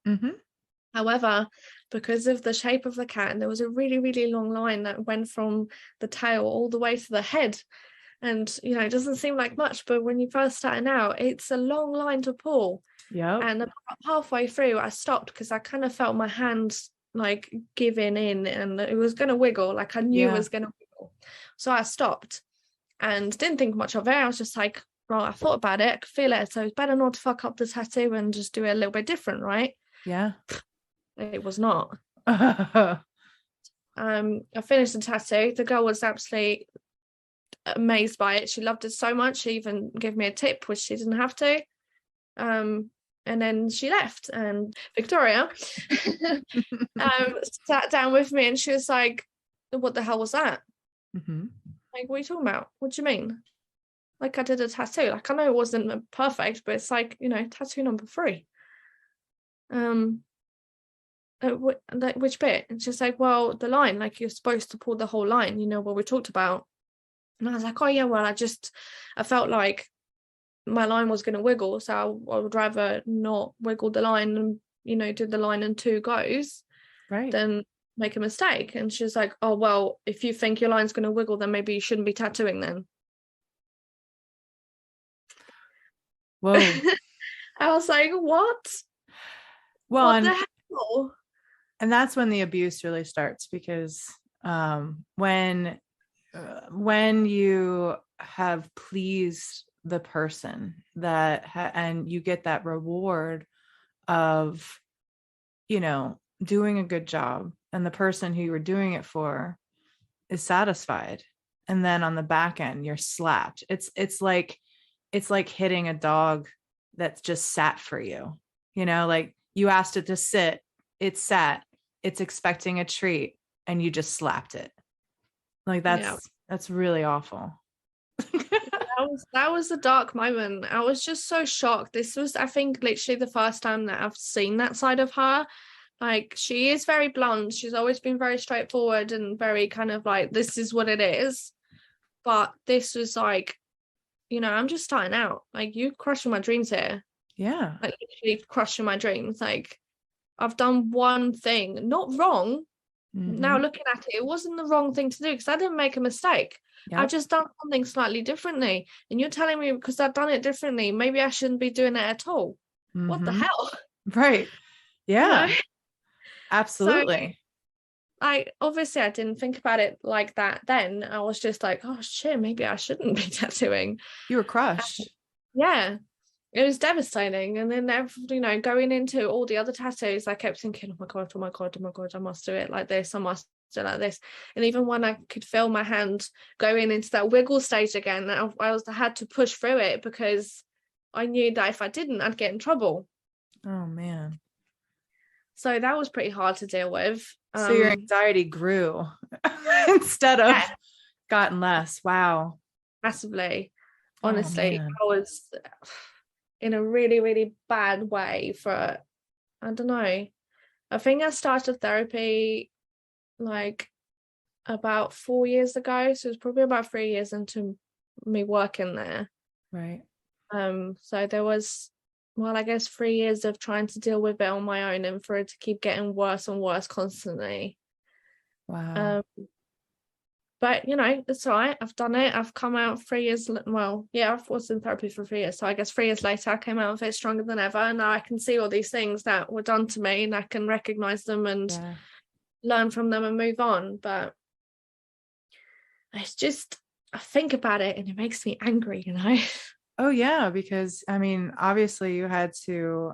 However, because of the shape of the cat, and there was a really, really long line that went from the tail all the way to the head. And, it doesn't seem like much, but when you first starting out, it's a long line to pull.
Yeah.
And about halfway through, I stopped because I kind of felt my hands like giving in and it was going to wiggle. Like I knew it was going to wiggle. So I stopped and didn't think much of it. I was just like, well, I thought about it. I could feel it. So it's better not to fuck up the tattoo and just do it a little bit different, right?
Yeah.
It was not. I finished the tattoo. The girl was absolutely amazed by it. She loved it so much. She even gave me a tip, which she didn't have to. And then she left, and Victoria sat down with me, and she was like, "What the hell was that?" Like, what are you talking about? What do you mean? Like, I did a tattoo. Like, I know it wasn't perfect, but it's like, tattoo number 3. Which bit? And she's like, well, the line, like you're supposed to pull the whole line, what we talked about. And I was like, oh yeah, well, I felt like my line was going to wiggle, so I would rather not wiggle the line and, do the line in 2 goes,
right,
than make a mistake. And she's like, oh, well, if you think your line's going to wiggle, then maybe you shouldn't be tattooing then.
Whoa.
I was like, what?
Well,
what the hell?
And that's when the abuse really starts, because when you have pleased the person and you get that reward of, doing a good job, and the person who you were doing it for is satisfied, and then on the back end you're slapped. It's like hitting a dog that's just sat for you, like you asked it to sit, it sat, it's expecting a treat, and you just slapped it. Like that's really awful.
That was a dark moment. I was just so shocked. This was, I think, literally the first time that I've seen that side of her. Like, she is very blunt. She's always been very straightforward and very kind of like, this is what it is. But this was like, I'm just starting out. Like, you crushing my dreams here.
Yeah.
Like, literally crushing my dreams. Like, I've done one thing, not wrong. Now
Mm-hmm.
looking at it, it wasn't the wrong thing to do because I didn't make a mistake. I've
Yep.
just done something slightly differently. And you're telling me because I've done it differently, maybe I shouldn't be doing it at all. What the
Mm-hmm.
hell?
Right.
You know?
Yeah,
So
absolutely.
I obviously I didn't think about it like that then. I was just like, oh shit, maybe I shouldn't be tattooing.
You were crushed.
Yeah. It was devastating. And then going into all the other tattoos, I kept thinking, oh my God, oh my God, oh my God, I must do it like this, I must do it like this. And even when I could feel my hand going into that wiggle stage again, I had to push through it because I knew that if I didn't, I'd get in trouble.
Oh man.
So that was pretty hard to deal with.
So your anxiety grew instead of
Yeah,
gotten less. Wow.
massively.
Oh
Honestly,
man.
I was in a really, really bad way for, I don't know. I think I started therapy like about 4 years ago. So it's probably about 3 years into me working there.
Right.
So there was, well, I guess 3 years of trying to deal with it on my own and for it to keep getting worse and worse constantly.
Wow.
Um, but it's all right. I've done it. I've come out 3 years. Well, yeah, I was in therapy for 3 years. So I guess 3 years later, I came out of it stronger than ever. And now I can see all these things that were done to me and I can recognize them and
Yeah.
learn from them and move on. But it's just, I think about it and it makes me angry,
Oh yeah, because I mean, obviously you had to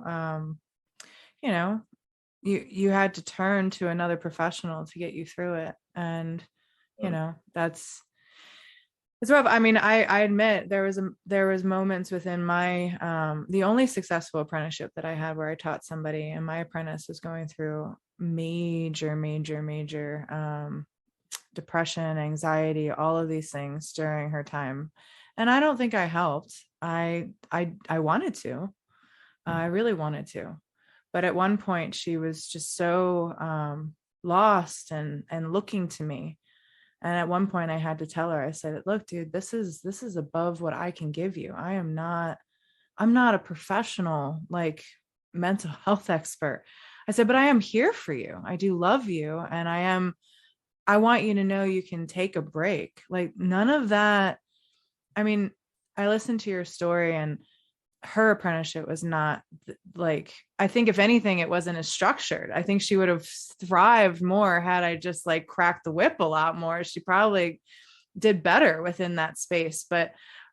you know, you had to turn to another professional to get you through it. And that's it's rough. I mean, I admit there was moments within my the only successful apprenticeship that I had where I taught somebody, and my apprentice was going through major depression, anxiety, all of these things during her time. And I don't think I helped. I wanted to. I really wanted to. But at one point she was just so lost and looking to me. And at one point I had to tell her, I said, look, dude, this is above what I can give you. I'm not a professional, like, mental health expert. I said, but I am here for you. I do love you. And I want you to know you can take a break. Like, none of that. I mean, I listened to your story, and her apprenticeship was not like, I think if anything, it wasn't as structured. I think she would have thrived more had I just like cracked the whip a lot more. She probably did better within that space. But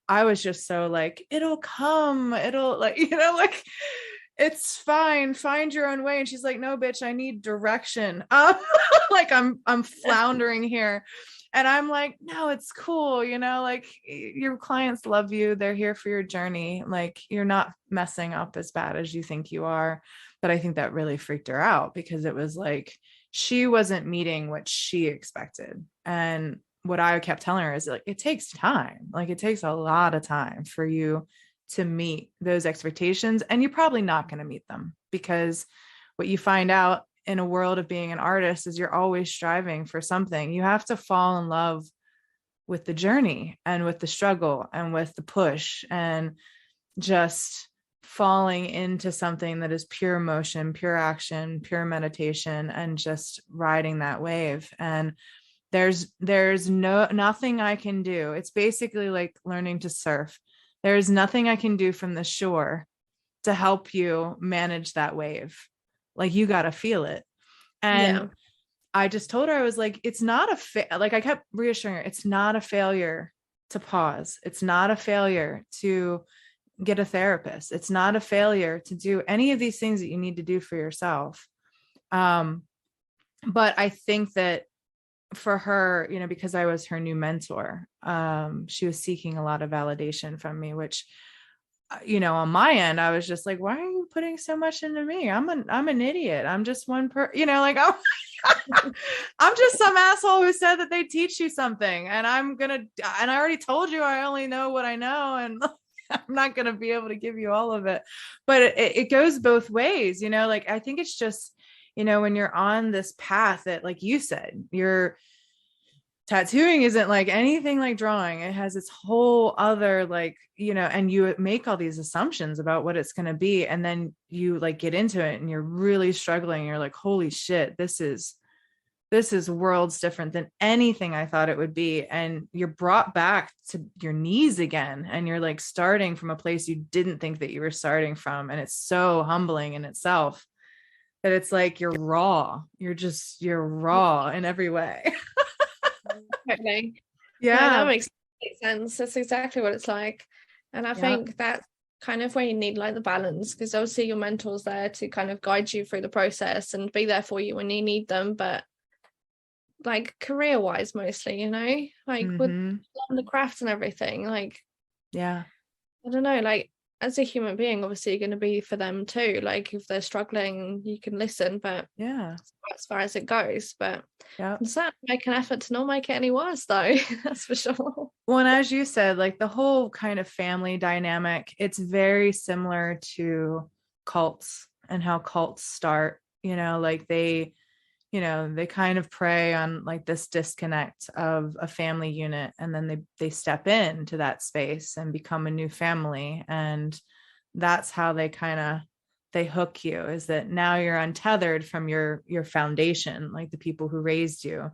I was just so like, it'll come, it'll, like, like, it's fine, find your own way. And she's like, no, bitch, I need direction. Like, I'm floundering here. And I'm like, no, it's cool. Like, your clients love you. They're here for your journey. Like, you're not messing up as bad as you think you are. But I think that really freaked her out, because it was like, she wasn't meeting what she expected. And what I kept telling her is, like, it takes time. Like, it takes a lot of time for you to meet those expectations. And you're probably not going to meet them, because what you find out in a world of being an artist is you're always striving for something. You have to fall in love with the journey and with the struggle and with the push, and just falling into something that is pure motion, pure action, pure meditation, and just riding that wave. And there's nothing I can do. It's basically like learning to surf. There's nothing I can do from the shore to help you manage that wave. Like, you got to feel it. And
Yeah.
I just told her, I was like, it's not like, I kept reassuring her, it's not a failure to pause. It's not a failure to get a therapist. It's not a failure to do any of these things that you need to do for yourself. But I think that for her, because I was her new mentor, she was seeking a lot of validation from me, which, on my end, I was just like, why are you putting so much into me? I'm an idiot. I'm just like, I'm just some asshole who said that they teach you something, and and I already told you I only know what I know, and I'm not going to be able to give you all of it. But it goes both ways, like, I think it's just, when you're on this path that, like you said, you're tattooing isn't like anything like drawing. It has its whole other, like, and you make all these assumptions about what it's going to be, and then you like get into it and you're really struggling. You're like, holy shit, this is worlds different than anything I thought it would be. And you're brought back to your knees again, and you're like starting from a place you didn't think that you were starting from. And it's so humbling in itself that it's like you're raw. You're raw in every way.
Totally.
Yeah.
No, that makes sense. That's exactly what it's like. And I think that's kind of where you need like the balance, because obviously your mentor's there to kind of guide you through the process and be there for you when you need them. But like career wise, mostly, like with the craft and everything, like,
yeah,
I don't know, like as a human being, obviously you're going to be for them too. Like if they're struggling, you can listen, but
yeah,
as far as it goes. But
yeah,
I'm certainly make an effort to not make it any worse though. That's for sure.
well, and as you said, like the whole kind of family dynamic, it's very similar to cults and how cults start, like they kind of prey on like this disconnect of a family unit, and then they step into that space and become a new family. And that's how they hook you, is that now you're untethered from your foundation, like the people who raised you,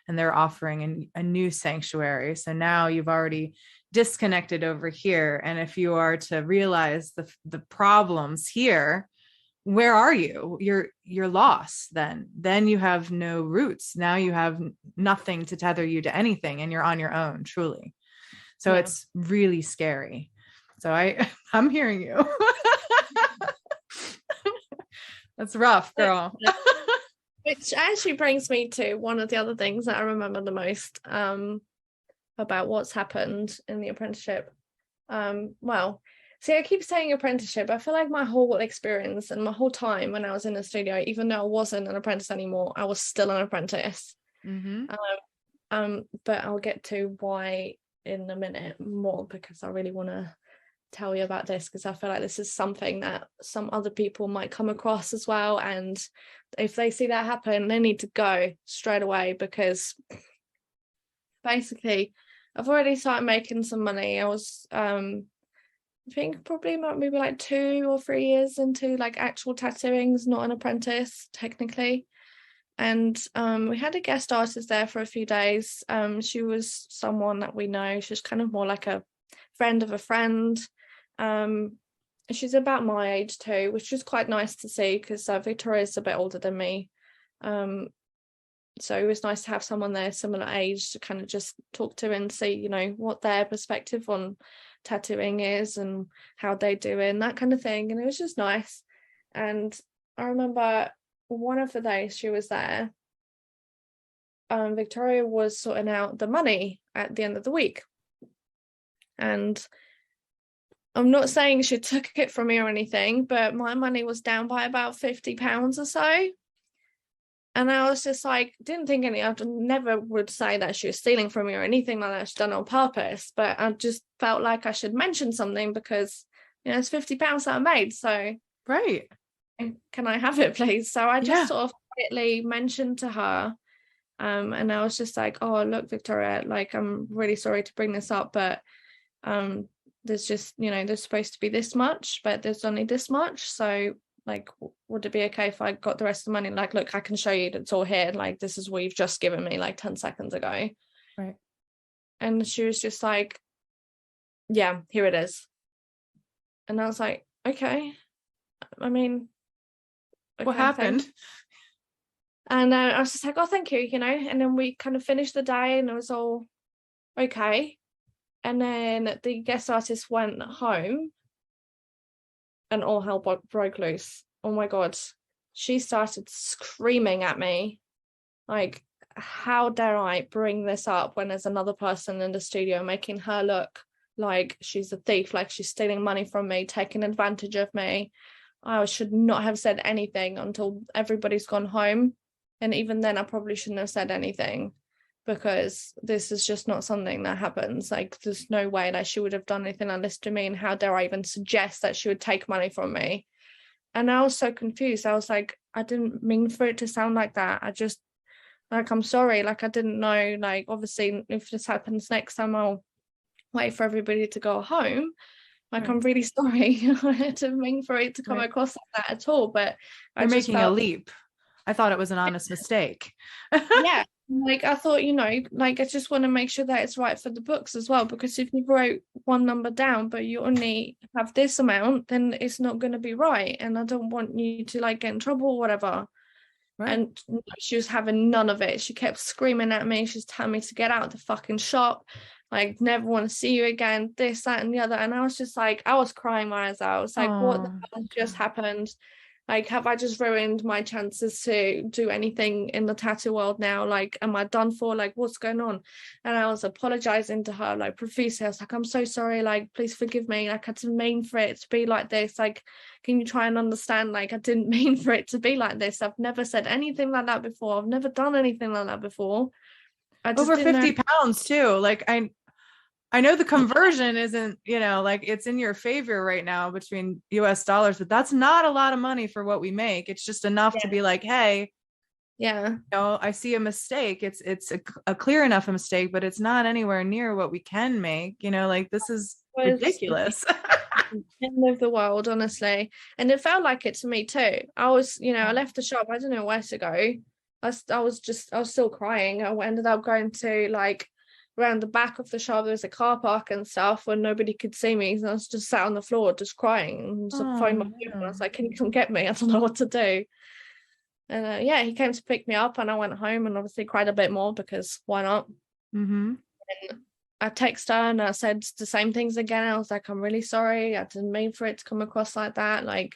and they're offering a new sanctuary. So now you've already disconnected over here. And if you are to realize the problems here, where are you? You're lost. Then you have no roots. Now you have nothing to tether you to anything, and you're on your own, truly. So it's really scary. So I'm hearing you. That's rough, girl.
Which actually brings me to one of the other things that I remember the most about what's happened in the apprenticeship. Well, see, I keep saying apprenticeship. I feel like my whole experience and my whole time when I was in the studio, even though I wasn't an apprentice anymore, I was still an apprentice. But I'll get to why in a minute more, because I really want to tell you about this, because I feel like this is something that some other people might come across as well. And if they see that happen, they need to go straight away, because basically I've already started making some money. I was I think probably maybe like 2 or 3 years into like actual tattooings, not an apprentice technically. And we had a guest artist there for a few days. She was someone that we know. She's kind of more like a friend of a friend. She's about my age too, which is quite nice to see, because Victoria's a bit older than me. So it was nice to have someone there similar age to kind of just talk to and see, what their perspective on tattooing is and how they do it and that kind of thing. And it was just nice. And I remember one of the days she was there, Victoria was sorting out the money at the end of the week. And I'm not saying she took it from me or anything, but my money was down by about £50 or so. And I was just like, didn't think I never would say that she was stealing from me or anything like that. She's done it on purpose. But I just felt like I should mention something, because, it's £50 that I made. So,
right.
Can I have it, please? So I just sort of quietly mentioned to her. And I was just like, oh, look, Victoria, like, I'm really sorry to bring this up, but there's just, there's supposed to be this much, but there's only this much. So, like, would it be okay if I got the rest of the money? Like, look, I can show you, it's all here. Like, this is what you've just given me like 10 seconds ago.
Right.
And she was just like, yeah, here it is. And I was like, okay. I mean, okay,
what happened?
Thanks. And I was just like, oh, thank you, and then we kind of finished the day and it was all okay. And then the guest artist went home and all hell broke loose. Oh my God. She started screaming at me. Like, how dare I bring this up when there's another person in the studio, making her look like she's a thief, like she's stealing money from me, taking advantage of me. I should not have said anything until everybody's gone home. And even then, I probably shouldn't have said anything, because this is just not something that happens. Like, there's no way that she would have done anything like this to me. And how dare I even suggest that she would take money from me? And I was so confused. I was like, I didn't mean for it to sound like that. Like, I'm sorry, like I didn't know, like obviously if this happens next time I'll wait for everybody to go home. Like,
Right.
I'm really sorry. I didn't mean for it to come
Right.
across like that at all, but I
You're
just
making a
felt,
leap. I thought it was an honest mistake.
yeah, like I thought, like I just want to make sure that it's right for the books as well, because if you wrote one number down but you only have this amount, then it's not going to be right, and I don't want you to like get in trouble or whatever.
Right.
And she was having none of it. She kept screaming at me. She was telling me to get out of the fucking shop, like never want to see you again, this, that, and the other. And I was just like, I was crying my eyes out. I was like, what the hell just happened? Like, have I just ruined my chances to do anything in the tattoo world now? Like, am I done for? Like, what's going on? And I was apologizing to her, like, profusely. I was like, I'm so sorry. Like, please forgive me. Like, I didn't mean for it to be like this. Like, can you try and understand? Like, I didn't mean for it to be like this. I've never said anything like that before. I've never done anything like that before. I just
Over
didn't
50
know.
pounds too. Like I know the conversion isn't, like it's in your favor right now between US dollars, but that's not a lot of money for what we make. It's just enough to be like, hey,
Yeah.
I see a mistake. It's a clear enough a mistake, but it's not anywhere near what we can make. Like this is
Was
ridiculous.
end of the world, honestly. And it felt like it to me too. I was, I left the shop, I don't know where to go. I was still crying. I ended up going to like around the back of the shop. There's a car park and stuff where nobody could see me. So I was just sat on the floor just crying, and just phoned my husband. I was like, can you come get me? I don't know what to do. And yeah, he came to pick me up, and I went home and obviously cried a bit more because why not?
Mm-hmm.
And I texted her and I said the same things again. I was like, I'm really sorry. I didn't mean for it to come across like that. Like,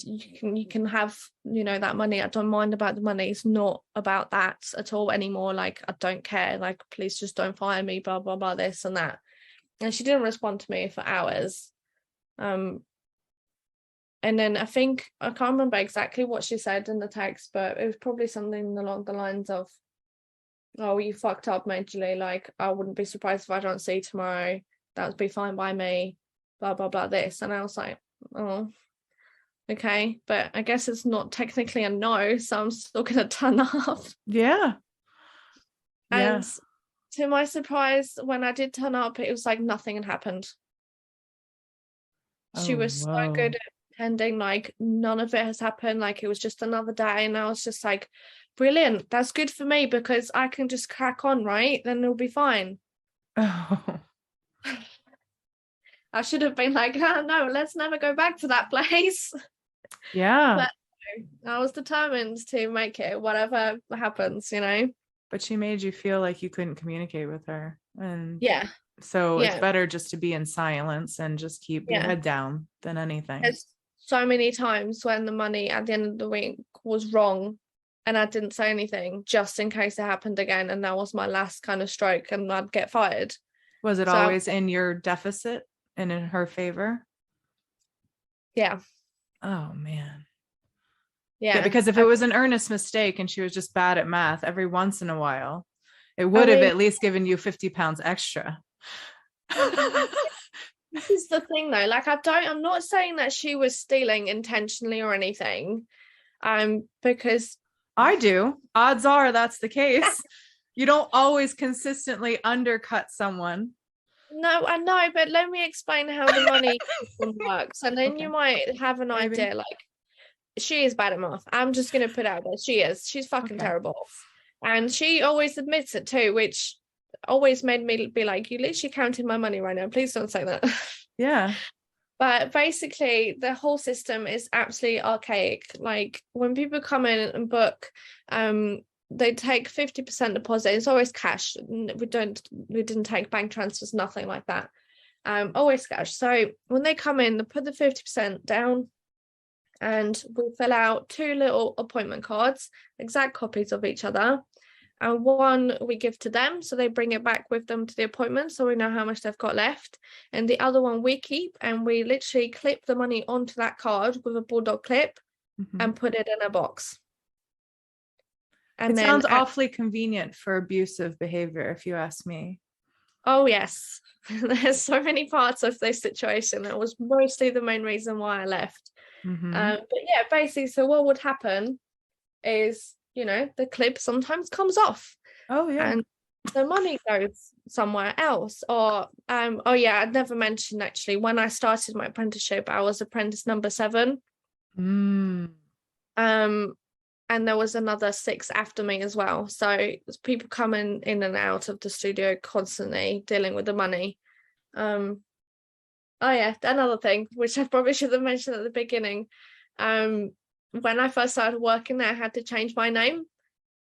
you can have, that money. I don't mind about the money. It's not about that at all anymore. Like, I don't care. Like, please just don't fire me, blah, blah, blah, this and that. And she didn't respond to me for hours. And then I think, I can't remember exactly what she said in the text, but it was probably something along the lines of, oh, you fucked up majorly. Like, I wouldn't be surprised if I don't see you tomorrow. That would be fine by me. Blah, blah, blah, this. And I was like, oh, okay. But I guess it's not technically a no, so I'm still going to turn up.
Yeah.
And to my surprise, when I did turn up, it was like nothing had happened. She was so good at pretending like none of it has happened. Like, it was just another day. And I was just like, brilliant. That's good for me because I can just crack on, right? Then it'll be fine.
Oh.
I should have been like, oh, no, let's never go back to that place.
Yeah.
But I was determined to make it whatever happens,
But she made you feel like you couldn't communicate with her. And
yeah.
So it's better just to be in silence and just keep your head down than anything.
There's so many times when the money at the end of the week was wrong and I didn't say anything just in case it happened again, and that was my last kind of stroke and I'd get fired.
Was it always in your deficit and in her favor?
Yeah.
Oh man.
Yeah,
because if it was an earnest mistake and she was just bad at math, every once in a while it would have at least given you 50 pounds extra.
This is the thing though, like I'm not saying that she was stealing intentionally or anything, because
I do. Odds are that's the case. You don't always consistently undercut someone.
No, I know, but let me explain how the money works, and then you might have an idea. Like, she is bad at math. I'm just gonna put out there, she's fucking terrible, and she always admits it too, which always made me be like, you literally counted my money right now, please don't say that.
Yeah.
But basically the whole system is absolutely archaic. Like, when people come in and book, they take 50% deposit. It's always cash. We didn't take bank transfers, nothing like that. Always cash. So when they come in, they put the 50% down, and we fill out 2 little appointment cards, exact copies of each other. And one we give to them, so they bring it back with them to the appointment, so we know how much they've got left. And the other one we keep, and we literally clip the money onto that card with a bulldog clip and put it in a box. And
it sounds awfully convenient for abusive behavior, if you ask me.
Oh, yes. There's so many parts of this situation. That was mostly the main reason why I left. But yeah, basically, so what would happen is the clip sometimes comes off.
Oh yeah.
And the money goes somewhere else. Or oh yeah, I'd never mentioned actually, when I started my apprenticeship, I was apprentice number 7.
Mm.
And there was another 6 after me as well. So there's people coming in and out of the studio constantly dealing with the money. Oh yeah, another thing which I probably should have mentioned at the beginning. When I first started working there, I had to change my name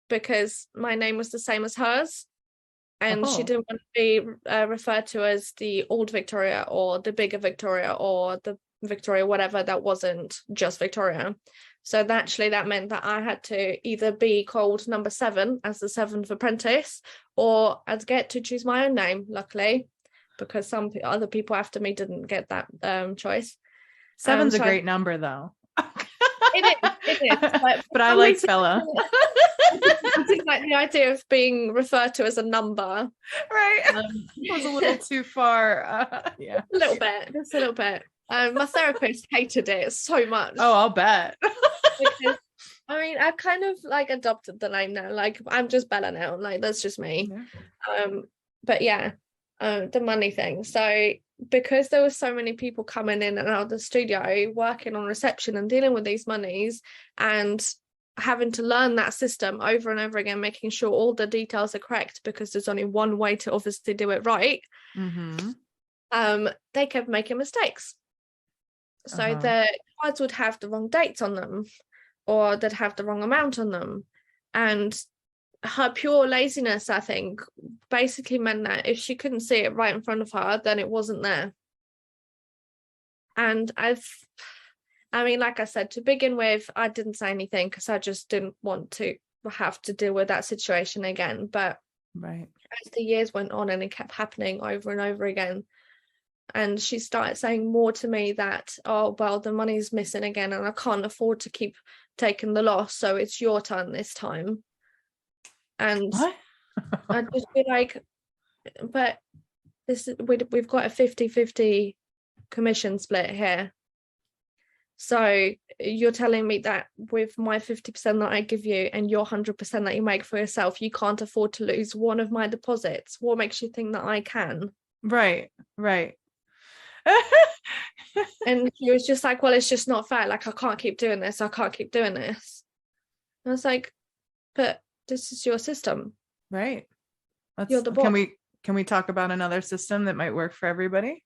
because my name was the same as hers, and she didn't want to be referred to as the old Victoria or the bigger Victoria or the Victoria whatever that wasn't just Victoria. So that meant that I had to either be called number 7 as the 7th apprentice, or I'd get to choose my own name, luckily, because some other people after me didn't get that choice.
7's a great number though.
It is.
But I like Bella.
I think like the idea of being referred to as a number,
right? Was a little too far. Yeah,
a little bit, just a little bit. My therapist hated it so much.
Oh, I'll bet.
Because, I mean, I've kind of like adopted the name now. Like, I'm just Bella now. Like, that's just me. Yeah. But yeah, the money thing. So because there were so many people coming in and out of the studio, working on reception and dealing with these monies, and having to learn that system over and over again, making sure all the details are correct, because there's only one way to obviously do it right. They kept making mistakes. So the cards would have the wrong dates on them, or they'd have the wrong amount on them. And her pure laziness, I think, basically meant that if she couldn't see it right in front of her, then it wasn't there. And I mean, like I said, to begin with, I didn't say anything because I just didn't want to have to deal with that situation again. But as the years went on and it kept happening over and over again, and she started saying more to me that, oh, well, the money's missing again and I can't afford to keep taking the loss, so it's your turn this time. And I'd just be like, but we've got a 50-50 commission split here. So you're telling me that with my 50% that I give you and your 100% that you make for yourself, you can't afford to lose one of my deposits? What makes you think that I can?
Right.
And she was just like, well, it's just not fair. Like, I can't keep doing this. And I was like, but this is your system.
Right.
You're the boss.
Can we talk about another system that might work for everybody?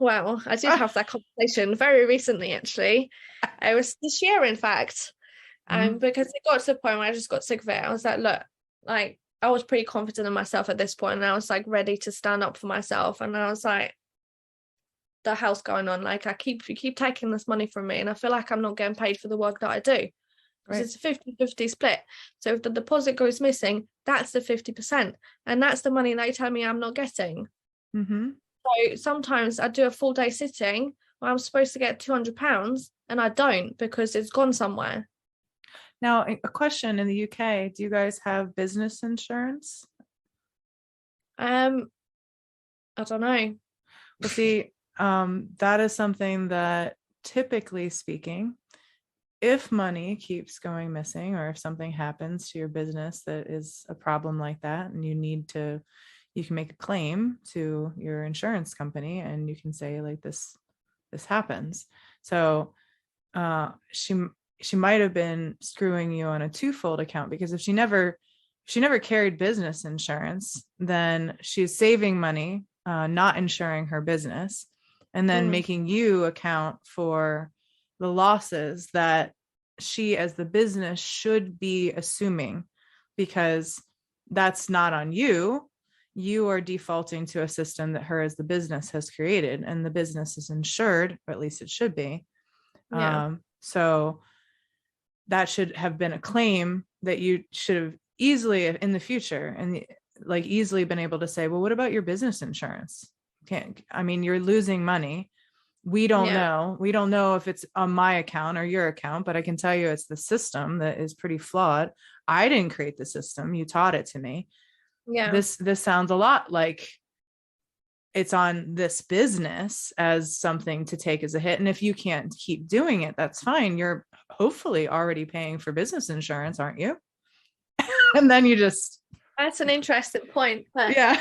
Well, I did have that conversation very recently, actually. It was this year, in fact. Because it got to the point where I just got sick of it. I was like, look, like, I was pretty confident in myself at this point, and I was like ready to stand up for myself. And I was like, the hell's going on? Like, you keep taking this money from me, and I feel like I'm not getting paid for the work that I do. Because it's a 50-50 split. So if the deposit goes missing, that's the 50%. And that's the money that you tell me I'm not getting. So sometimes I do a full day sitting where I'm supposed to get £200 and I don't, because it's gone somewhere.
Now, a question: in the UK, do you guys have business insurance?
I don't know.
Well, see, that is something that, typically speaking, if money keeps going missing, or if something happens to your business that is a problem like that, and you can make a claim to your insurance company, and you can say, like, this happens. So she might have been screwing you on a twofold account, because if she never carried business insurance, then she's saving money, not insuring her business, and then making you account for the losses that she as the business should be assuming, because that's not on you. You are defaulting to a system that her as the business has created, and the business is insured, or at least it should be. So that should have been a claim that you should have easily, in the future, and like easily been able to say, well, what about your business insurance? You're losing money. We don't know. We don't know if it's on my account or your account, but I can tell you it's the system that is pretty flawed. I didn't create the system. You taught it to me. Yeah. This sounds a lot like it's on this business as something to take as a hit. And if you can't keep doing it, that's fine. You're hopefully already paying for business insurance, aren't you? And then you just.
That's an interesting point.
Yeah.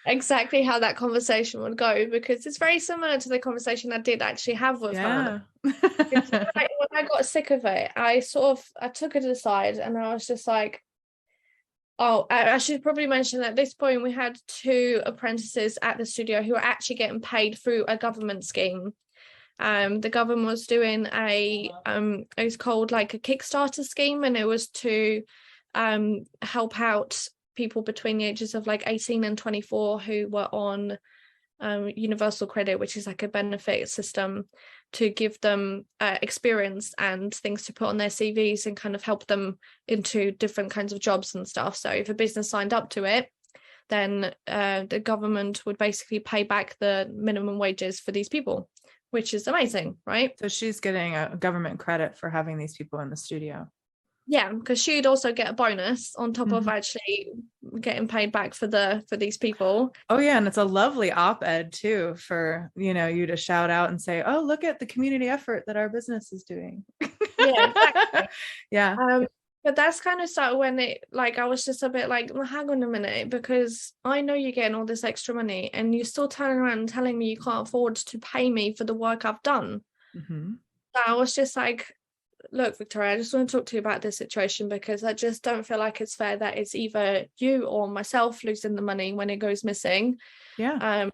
Exactly how that conversation would go, because it's very similar to the conversation I did actually have with her. When I got sick of it, I took it aside and I was just like, oh, I should probably mention at this point we had 2 apprentices at the studio who were actually getting paid through a government scheme. The government was doing it was called like a Kickstarter scheme, and it was to help out people between the ages of like 18 and 24 who were on universal credit, which is like a benefit system to give them experience and things to put on their CVs and kind of help them into different kinds of jobs and stuff. So if a business signed up to it, then the government would basically pay back the minimum wages for these people, which is amazing, right?
So she's getting a government credit for having these people in the studio.
Yeah, because she'd also get a bonus on top of actually getting paid back for these people.
Oh yeah, and it's a lovely op-ed too for you to shout out and say, oh, look at the community effort that our business is doing.
Yeah, exactly.
Yeah.
But that's kind of started when it, like, I was just a bit like, well, hang on a minute, because I know you're getting all this extra money and you're still turning around and telling me you can't afford to pay me for the work I've done. So I was just like, look, Victoria, I just want to talk to you about this situation, because I just don't feel like it's fair that it's either you or myself losing the money when it goes missing.
Yeah.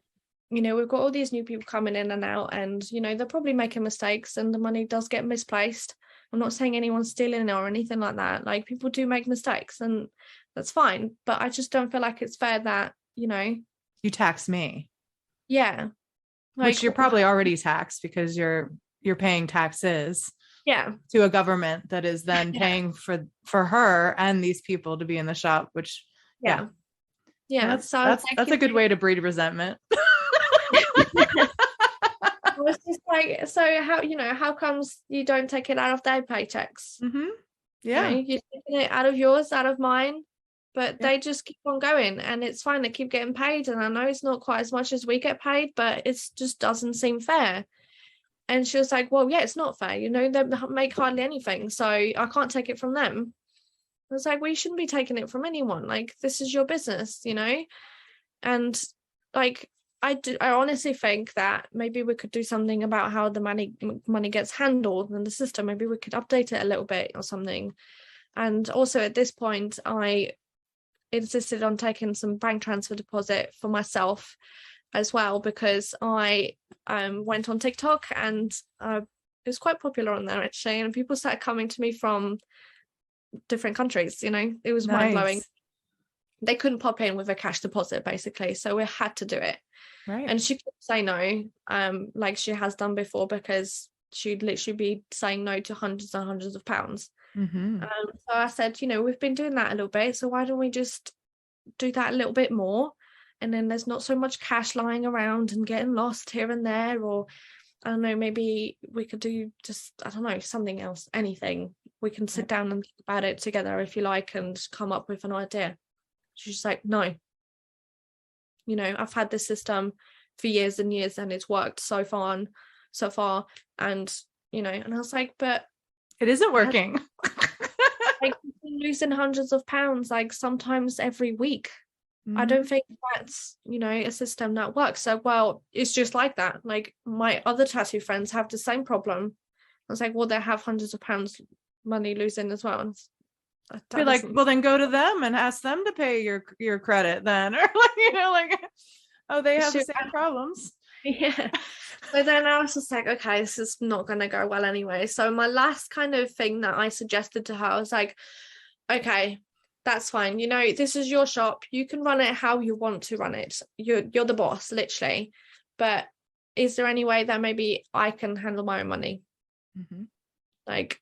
We've got all these new people coming in and out, and they're probably making mistakes and the money does get misplaced. I'm not saying anyone's stealing or anything like that. Like, people do make mistakes and that's fine, but I just don't feel like it's fair that you
tax me.
Yeah,
which you're probably already taxed because you're paying taxes to a government that is then paying for her and these people to be in the shop, which that's a good way to breed resentment.
I was just like, so how comes you don't take it out of their paychecks? You're taking it out of yours, out of mine, but they just keep on going, and it's fine, they keep getting paid, and I know it's not quite as much as we get paid, but it just doesn't seem fair. And she was like, well, yeah, it's not fair, they make hardly anything, so I can't take it from them. I was like, well, you shouldn't be taking it from anyone, like, this is your business, and like, I honestly think that maybe we could do something about how the money gets handled in the system. Maybe we could update it a little bit or something. And also at this point, I insisted on taking some bank transfer deposit for myself as well, because I went on TikTok and it was quite popular on there actually, and people started coming to me from different countries. It was mind-blowing. They couldn't pop in with a cash deposit basically, so we had to do it. Right. And she couldn't say no, like she has done before, because she'd literally be saying no to hundreds and hundreds of pounds. So I said, we've been doing that a little bit, so why don't we just do that a little bit more, and then there's not so much cash lying around and getting lost here and there, or I don't know, maybe we could do just, I don't know, something else, anything. We can sit down and think about it together if you like and come up with an idea. She's like, no. I've had this system for years and years and it's worked so far. And, and I was like, but
it isn't working.
Like, losing hundreds of pounds, like sometimes every week. I don't think that's, a system that works. So, well, it's just like that. Like, my other tattoo friends have the same problem. I was like, well, they have hundreds of pounds money losing as well.
Be like, well, then go to them and ask them to pay your credit then, or oh, they have the same problems.
Yeah. So then I was just like, okay, this is not going to go well anyway. So my last kind of thing that I suggested to her, I was like, okay, that's fine. This is your shop. You can run it how you want to run it. You're the boss, literally. But is there any way that maybe I can handle my own money? Like,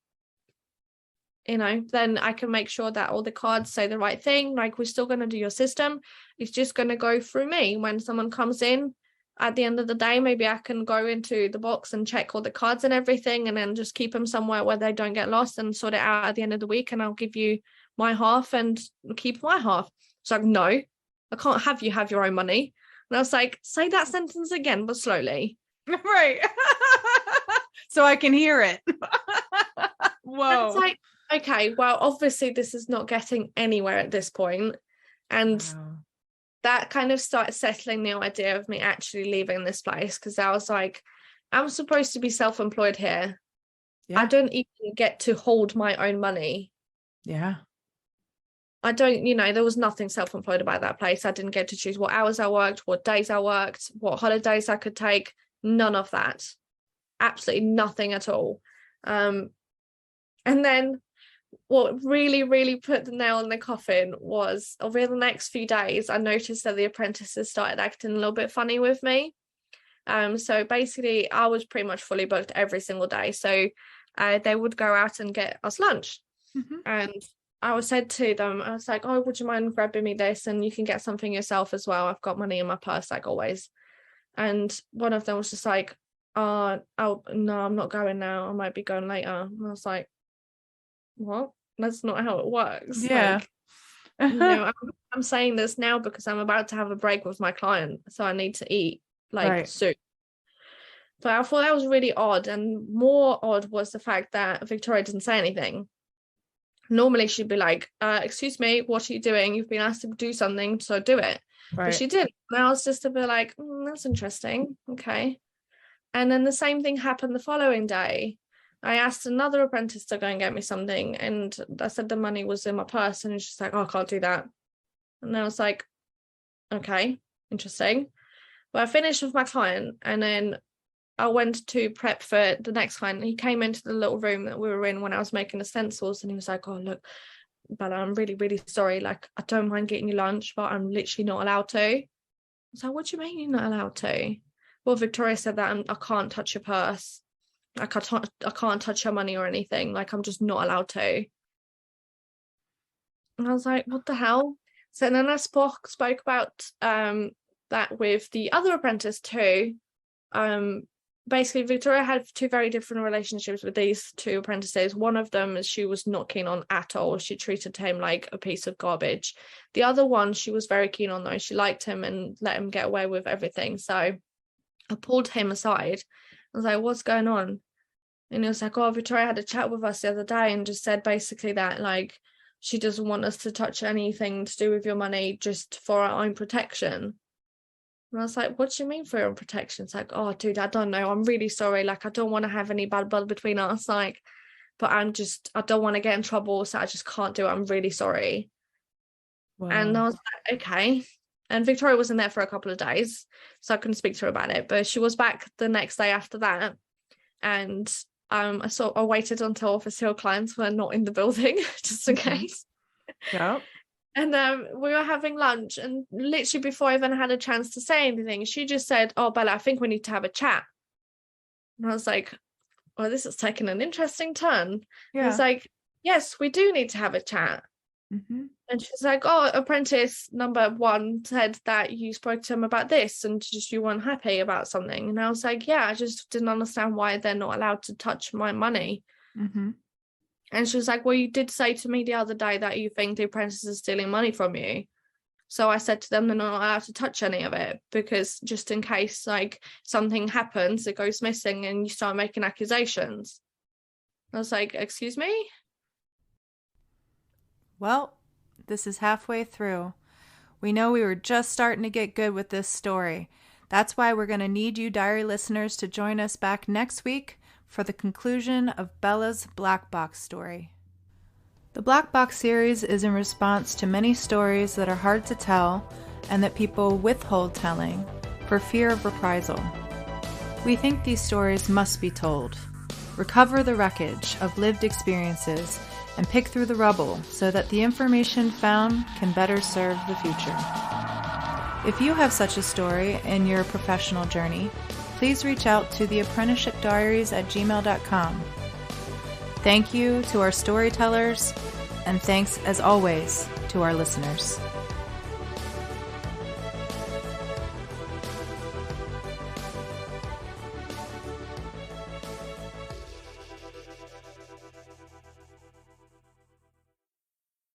then I can make sure that all the cards say the right thing. Like, we're still going to do your system. It's just going to go through me. When someone comes in at the end of the day, maybe I can go into the box and check all the cards and everything, and then just keep them somewhere where they don't get lost and sort it out at the end of the week. And I'll give you my half and keep my half. So no, I can't have you have your own money. And I was like, say that sentence again, but slowly.
Right. So I can hear it. Whoa.
It's like, okay, well, obviously this is not getting anywhere at this point. And that kind of started settling the idea of me actually leaving this place, because I was like, I'm supposed to be self-employed here. Yeah. I don't even get to hold my own money.
Yeah.
I don't, there was nothing self-employed about that place. I didn't get to choose what hours I worked, what days I worked, what holidays I could take. None of that. Absolutely nothing at all. And then what really, really put the nail in the coffin was, over the next few days, I noticed that the apprentices started acting a little bit funny with me. So basically, I was pretty much fully booked every single day. So they would go out and get us lunch. Mm-hmm. And I said to them, I was like, oh, would you mind grabbing me this? And you can get something yourself as well. I've got money in my purse, like always. And one of them was just like, oh, no, I'm not going now. I might be going later. And I was like, what? That's not how it works.
Yeah.
Like, I'm saying this now because I'm about to have a break with my client. So I need to eat soup. But I thought that was really odd. And more odd was the fact that Victoria didn't say anything. Normally she'd be like, excuse me, what are you doing? You've been asked to do something, so do it. Right. But she didn't. And I was just a bit like, that's interesting. Okay. And then the same thing happened the following day. I asked another apprentice to go and get me something. And I said the money was in my purse. And she's like, oh, I can't do that. And I was like, okay, interesting. But I finished with my client. And then I went to prep for the next client. He came into the little room that we were in when I was making the stencils, and he was like, oh, look, Bella, I'm really, really sorry. Like, I don't mind getting you lunch, but I'm literally not allowed to. I was like, what do you mean you're not allowed to? Well, Victoria said that I can't touch your purse. Like, I can't touch your money or anything. Like, I'm just not allowed to. And I was like, what the hell? So then I spoke about that with the other apprentice too. Basically, Victoria had two very different relationships with these two apprentices. One of them is she was not keen on at all. She treated him like a piece of garbage. The other one she was very keen on, though. She liked him and let him get away with everything. So I pulled him aside. I was like, what's going on? And he was like, oh, Victoria had a chat with us the other day and just said basically that, like, she doesn't want us to touch anything to do with your money just for our own protection. And I was like, what do you mean for your own protection? It's like, oh, dude, I don't know. I'm really sorry. Like, I don't want to have any bad blood between us. Like, but I don't want to get in trouble. So I just can't do it. I'm really sorry. Wow. And I was like, okay. And Victoria was in there for a couple of days, so I couldn't speak to her about it. But she was back the next day after that. And I waited until obviously our clients were not in the building, just in case.
Yeah.
And we were having lunch, and literally before I even had a chance to say anything, she just said, oh, Bella, I think we need to have a chat. And I was like, well, this is taking an interesting turn. Yeah. I was like, yes, we do need to have a chat. Mm-hmm. And she's like, oh, apprentice number 1 said that you spoke to him about this and just you weren't happy about something. And I was like, yeah, I just didn't understand why they're not allowed to touch my money. Mm-hmm. And she was like, well, you did say to me the other day that you think the apprentice is stealing money from you. So I said to them, they're not allowed to touch any of it, because just in case like something happens, it goes missing and you start making accusations. I was like, excuse me?
Well, this is halfway through. We know we were just starting to get good with this story. That's why we're going to need you diary listeners to join us back next week for the conclusion of Bella's Black Box story. The Black Box series is in response to many stories that are hard to tell and that people withhold telling for fear of reprisal. We think these stories must be told. Recover the wreckage of lived experiences and pick through the rubble so that the information found can better serve the future. If you have such a story in your professional journey, please reach out to theapprenticeshipdiaries@gmail.com. Thank you to our storytellers, and thanks as always to our listeners.